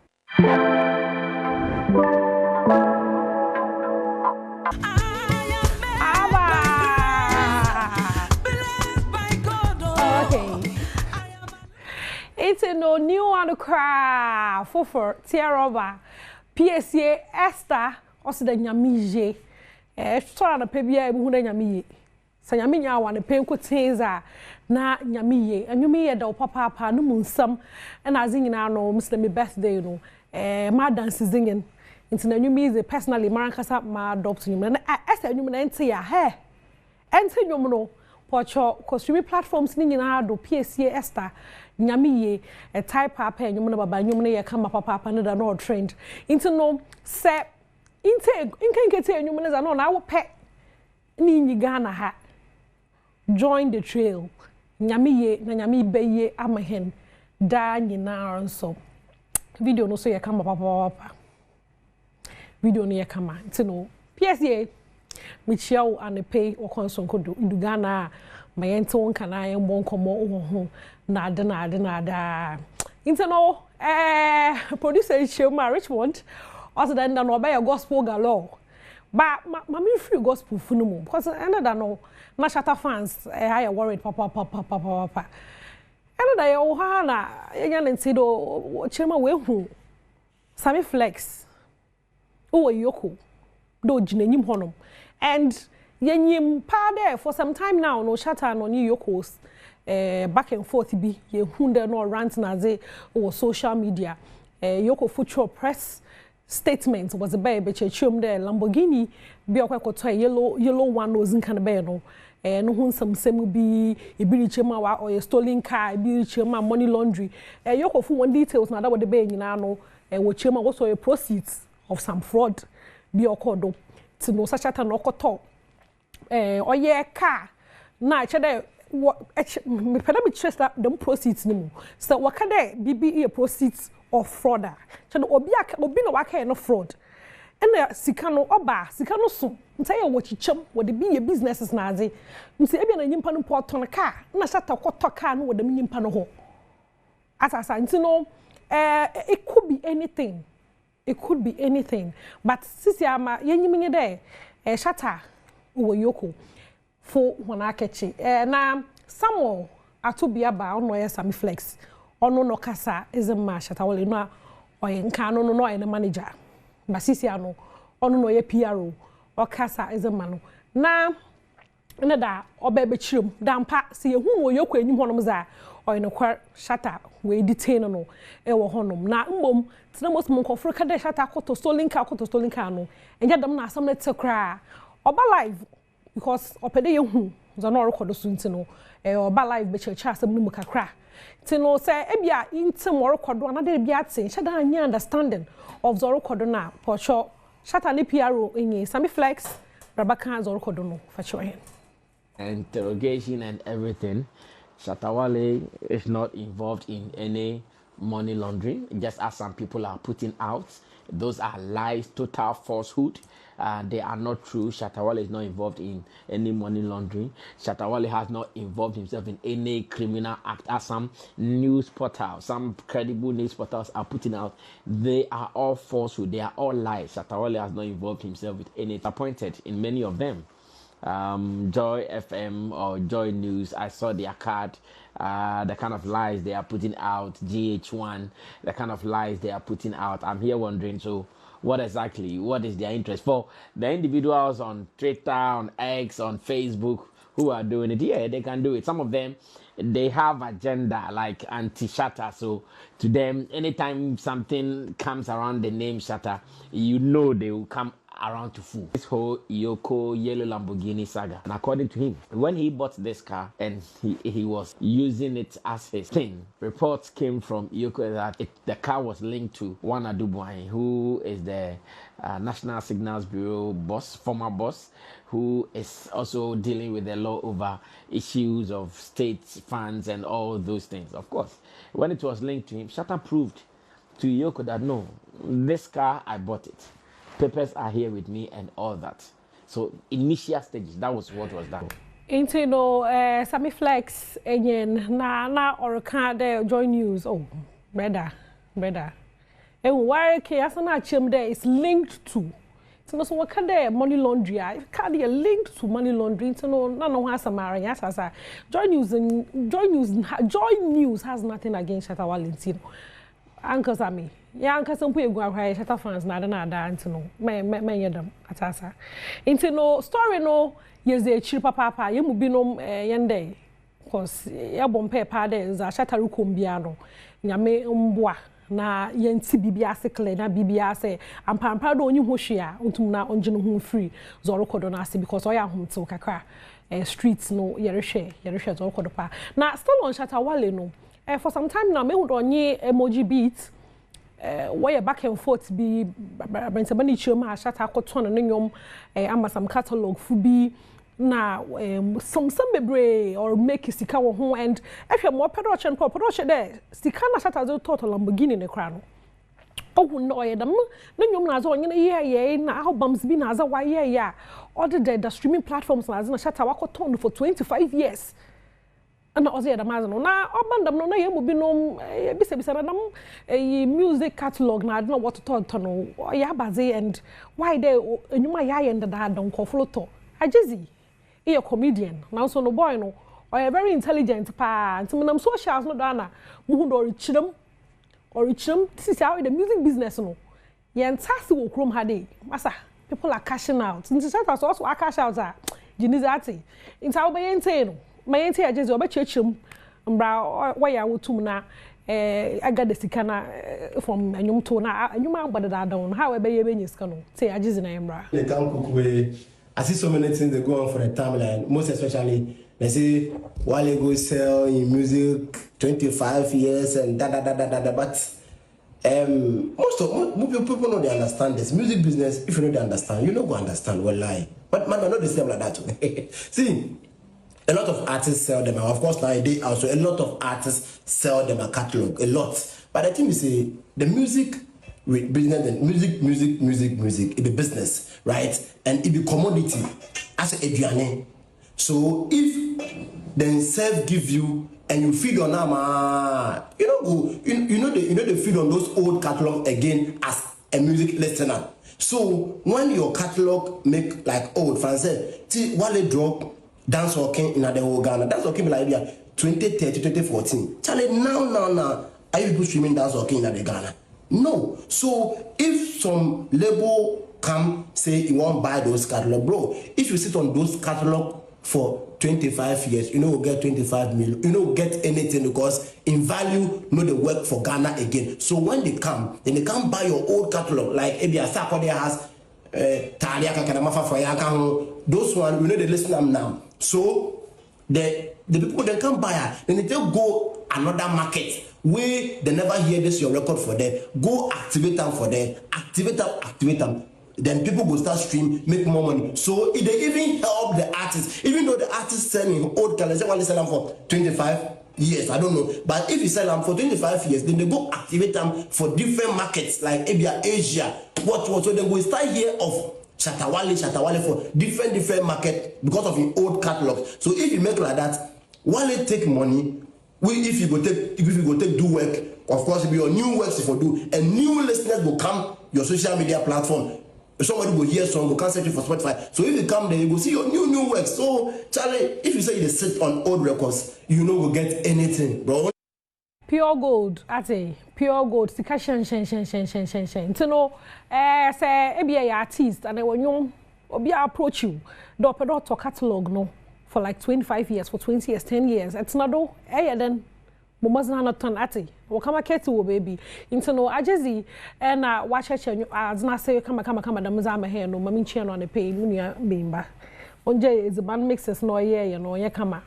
It's a no new one cry for Tiaroba PSA Esther also the Nyamije try na pebia hu na Nyamiye Sanyaminya wan penko teza na Nyamiye anyumiye da papa no munsam na azingina no Muslim birthday no ma dance zingin into na nyumize personally marankasa ma adopt nyum na Esther nyum na ente ya he ente nyum no pocho costume platforms ni nyina do PSA Esther Nyamiye a type papa nyum na baba nyum na ye kama papa no da no trend into no se inte inkenkete nyum na za no na wo pe ni nyiga na ha join the trail Nyamiye na Nyami beye amahen da nyina nso video no so ye kama papa video no ye kama into no PSA michiao anepe okonsonko do indugana mayente wonka na yembo nkomo ho na ada into no producer Shema Richmond also then no be gospel galore but mama free gospel funumu because another no na Shatta fans I worried papa another yo ha na yenya ntido chema we hu Sammy Flex o EOCO do jinanyim honom and yenyim pa there for some time now no Shatta no new EOCOs back and forth bi ye hunde no rant na ze o social media EOCO future press statement was a baby chechum there Lamborghini bi okwakoto yellow one no zinkan be no no hun some bi ebiri chema wa or stolen car ebiri chema money laundry EOCO fu one details na that what the be nyina no wo chema also a proceeds of some fraud bi okodo to no Shatta no okoto oye car na chede me peda me trust that them proceeds ni mu so waka there bibi proceeds of fraud chede obi no waka no fraud ena sika no so nta ye wo chicham wo de bi ye businesses na ade nti ebia na nyimpa no porton car na Shatta koto car no wo de nyimpa no ho asasa nti no it could be anything but sisi ama yenyim there Shatta wo EOCO for wana kechi na Samuel atubia ba ono ye Sammy Flex ono no kasa ezema Shatta Wale no oye nka no oye manager basisi ano ono no ye PRO o kasa ezema no na da obebe chirum dampa se ye hu no EOCO enyim honom za oye no kwa Shatta we detain no e wo honom na mbom tina most monkofro ka de Shatta koto stolen car no enja dam na asam na tekra oba live because opede ye hu za no record so ntino oba live be church asem no kakra tino say ebia intim record na de bia tin Shatta anya understanding of the record na for sure Shatta ne PRO enye Sammy Flex Rabaka zo record no for sure interrogation and everything. Shatta Wale is not involved in any money laundering, just as some people are putting out. Those are lies, total falsehood. They are not true. Shatta Wale is not involved in any money laundering. Shatta Wale has not involved himself in any criminal act, as some news portals, some credible news portals are putting out. They are all falsehood. They are all lies. Shatta Wale has not involved himself with any. Appointed in many of them. Joy FM or Joy News, I saw their card, the kind of lies they are putting out, GH1, the kind of lies they are putting out. I'm here wondering, so what is their interest? For the individuals on Twitter, on X, on Facebook, who are doing it, yeah, they can do it. Some of them, they have agenda like anti-Shatta, so to them, anytime something comes around the name Shatta, you know they will come around to full. This whole EOCO yellow Lamborghini saga. And according to him, when he bought this car and he was using it as his thing, reports came from EOCO that the car was linked to Konadu Yiadom, who is the National Signals Bureau boss, former boss, who is also dealing with the law over issues of state funds and all those things. Of course, when it was linked to him, Shatta proved to EOCO that no, this car, I bought it. Papers are here with me and all that. So initial stages, that was what was done. Into no Sammy Flex again na or can join news. Oh, brother. And why Kiasana Chim there is linked to. So what can there money laundry? Can be linked to money laundering. So no has a marriage as I join news has nothing against Shatta Wale. Uncle Sammy. Yeah, Uncle some people go away. Shatta fans nada into no. Me Adam atasa. Into no story no. Yes, the chiripa papa. You mu binom yende. Cause ya bompe pa de za Shatta rukumbiano. Nyame mbwa na yenti bibia se kle na bibia se ampampa do onyi hohwea untum na onje no ho free zoro kodo na ase because oya homte kakra streets no yerehwe zoro kodo pa na still on Shatta Wale no for some time now me hu do onye emoji beat where back and forth be brentabani chioma Shatta akoto no nyom ama some catalog fu bi na some bebre or make sika wo ho and ehwe mo production there sika na Shatta zo total Lamborghini ne kra no ohu no oyedam na nyom na zo onye na ye na albums bi na za wa ye ya order the streaming platforms na za Shatta wakoto for 25 years ana oze da mazo no na obandam no na ye mu bi no bisa na dam music catalog na na what to no ya baze and why there enyuma ya ye ndada don koflo to ajizi a comedian now so no boy no or a very intelligent pa and some socials no dana muhu or richum this is how the music business no yen tasi wo krom hade masa people are cashing out nti Shatta so also cash out a jinizati nti how be yente no my yente ajizi obechechim mbra waya wotum na aga the sika na from anyum to na anyuma agbadada don how be ye benyi sika no say ajizi na mbra they can cook way. I see so many things that go on for the timeline, most especially, they say, Wale go sell in music 25 years and but most people know they understand this. Music business, if you don't understand, you don't go understand, well lie. But man, I know the same like that too. See, a lot of artists sell them, and of course nowadays also, a lot of artists sell them a catalog, a lot. But I think we say, the music, with business and music, it be business, right? And it be commodity as a eduane. So if then self give you and you feed on them, you know they feed on those old catalog again as a music listener. So when your catalog make like old fans say, Wale drop dance walking in the whole Ghana, dance walking like 2013, 2014. Charlie now, are you people streaming dance walking in the Ghana? No. So if some label come say you won't buy those catalog, bro, if you sit on those catalog for 25 years, you know we'll get 25 million, you know get anything because in value, no they work for Ghana again. So when they come, then they can't buy your old catalog, like Ebia Sakode has those one, we know they listen them now. So the people they can't buy her, then they go another market where they never hear this your record for them. Go activate them for them, activate them. Then people will start stream, make more money. So if they even help the artists, even though the artists selling old colors, they want to sell them for 25 years, I don't know. But if you sell them for 25 years, then they go activate them for different markets like Asia, what. So then we start here of Shatta Wale for different market because of your old catalog. So if you make like that, Wale take money. If you go take do work, of course, it'll be your new works if you do, and new listeners will come your social media platform. Somebody will hear song, will can search you for Spotify. So if you come there, you will see your new work. So Charlie, if you say you sit on old records, you know we'll get anything, bro. Pure gold, I say pure gold. Sika shen. To know, say be artist, and when you be approach you, do to catalog no for like 25 years, for 20 years, 10 years. It's not do. Then Momazna not turn ati. Or come a cat to baby. Into no ajezi and watch a chain as not say come the Mazama hair no mammy chain on the pay munia bimba. On Jay is the band mixes no ye you know ye come.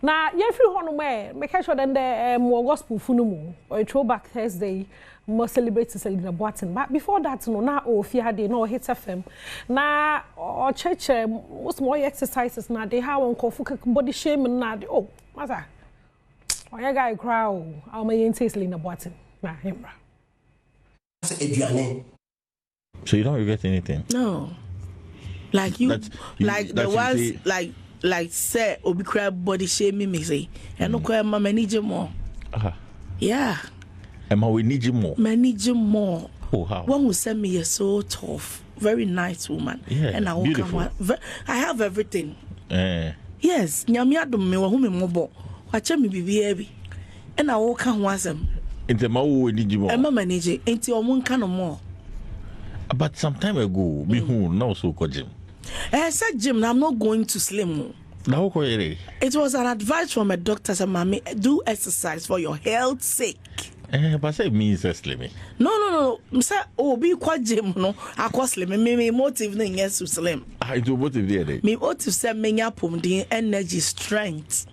Now ye free on way make sure then the more gospel funumu or a throwback Thursday. More celebrate Selena Boatin. But before that, no, now if you had no hits FM. Now or church most more exercises now they have on body shame and now oh mother. Oh you guy crowd I'll make Selena Boatin. Nah him. So you don't regret anything? No. Like you like the ones like say obi crowd body shame me say. And no cry my manager more. Yeah. Emma, we need you more. Manage you more. Oh, how? One who sent me is so tough. Very nice woman. Yeah, and I will come. I have everything. Yes. Nyami Adom me who me mobo. Watch me be and I will come once them. Into my we need you more. Emma manage it. Into your one kind of more. But some time ago, me who now so called Jim. I said, Jim, I'm not going to slim. It was an advice from a doctor. Said, Mommy, do exercise for your health's sake. But say me is slim. No. Say, oh, be quite Jim. No, I cause slim. Me motive no yes to slim. I do motive there. Me motive say me nyapum the energy, strength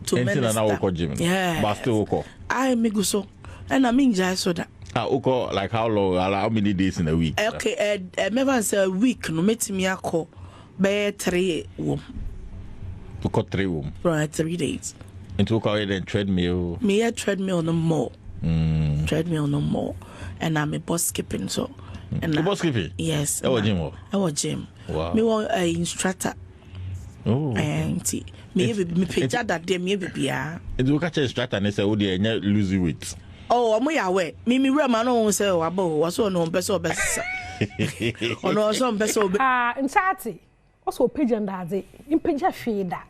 to minister. Yeah. But still oko. I me go so, and I mean just so that. Oko like how long? How many days in a week? Okay, never say a week. No, me me ako be 3 wom. To cut 3 wom. Right, 3 days. And to call it a treadmill. Me a treadmill no more. Treadmill no more, and I'm a boss skipping so. And boss skipping? Yes. I was gym. Wow. Me want a instructor. Oh. And me picture that day me be ya. And you catch a instructor and say, "Oh, they are losing weight." Oh, I'm aware. Me real man no say abo was so no best. Oh no, so best. In chatty. Also pigeon that in pigeon feed that.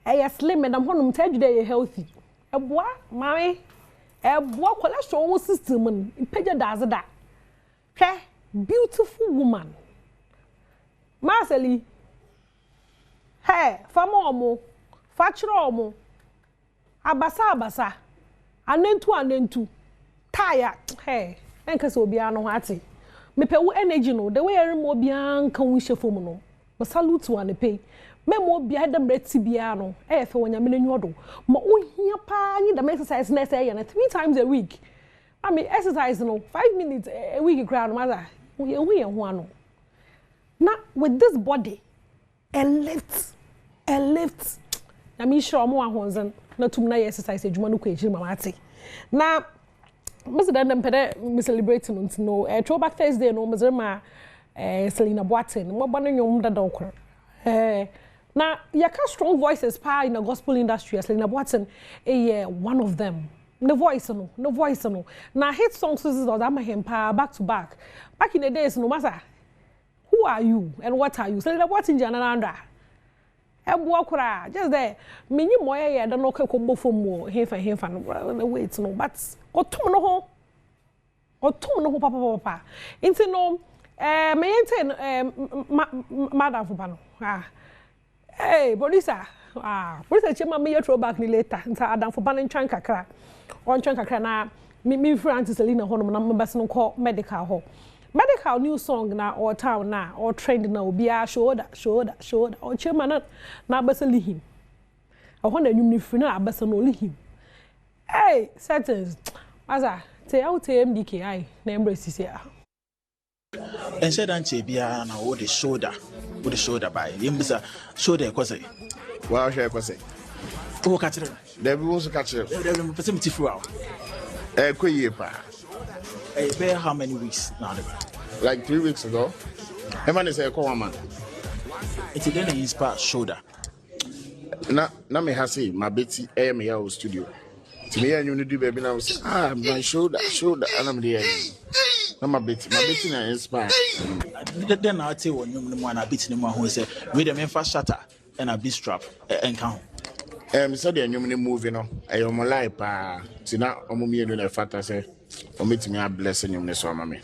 I slim and I'm home tell you they healthy. A boy, mommy. A boy cholesterol system in pigeon does that. Okay, beautiful woman. Marceli. Hey, famomo, fatromo. Abasa. Anentu. Tire. Hey, enka so bia no hati. Me pe wo energy no, the way eremo bia nka wo hyefomu no. Ma salute one pay. Me mo bia dem reti bia no. E fe wonya me nwodo. Ma ohia pa nyi dem exercise na say na 3 times a week. I mean exercise no 5 minutes a week ground mother. We ho ano. Now with this body, a lift. Na me sure mo ahonzen na tum na exercise adwuma no kwejiri mama ate. Na Mr. Dandem pede me celebrate no throwback Thursday no mzema Selena Boatin mo bano nyom dada okro. Na yaka strong voices pa in the gospel industry. Selena Boatin one of them. No voice no. Na hit songs is that back to back. Back in the days no matter who are you and what are you? Selena Boatin jananda. Just there. Many more I don't know combo for more. Hefa no wait no. But otum no papa. Into no madam for pano. Hey, Bonisa. Bonisa chema me throwback ni later. Nta Adam for pano ntwan kakra. On ntwan kakra na me friend Selena hono na me best no call medical ho. Medical new song na or town na or trend na obi a shoulder or chairman na basali him. I want a new free na abasa no him. Hey, settings. Asa, te out MDKI na embrace here. And said Auntie Bia na o the shoulder by him shoulder kwase. Wa hwe kwase. O ka kire. Da bi wo so ka kire. Da bi person ti fu out. Koye pa. It's been how many weeks now? Like 3 weeks ago. Emma is a woman. It's then his part shoulder. Na me hasi my Betty me here studio. To me and you do baby now say my shoulder and I'm there. Na my Betty na inspire. Then I tell you no one Betty no who say we the men fast Shatta and a big strap and count. So the new movie no. I am alive pa. Tina omumi enu na fata say omitimi a blessing you so mama.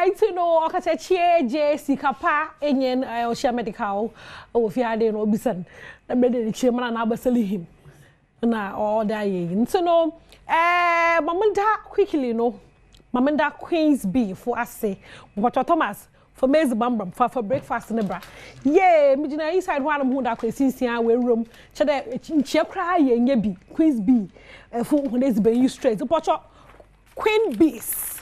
Iti no okache chie je sikapa enyen osha medical o fiade no bisan na be de chema na abasali him na all that ye so no mamanda quickly no mamanda Queen's Bee for ase but Thomas for maize bambam for breakfast ne bra yeah me gina inside one am hu da kwesinsia we room che de nchie kra ye nya bi Queen's Bee for hu dey be you straight so pocho Queen Bees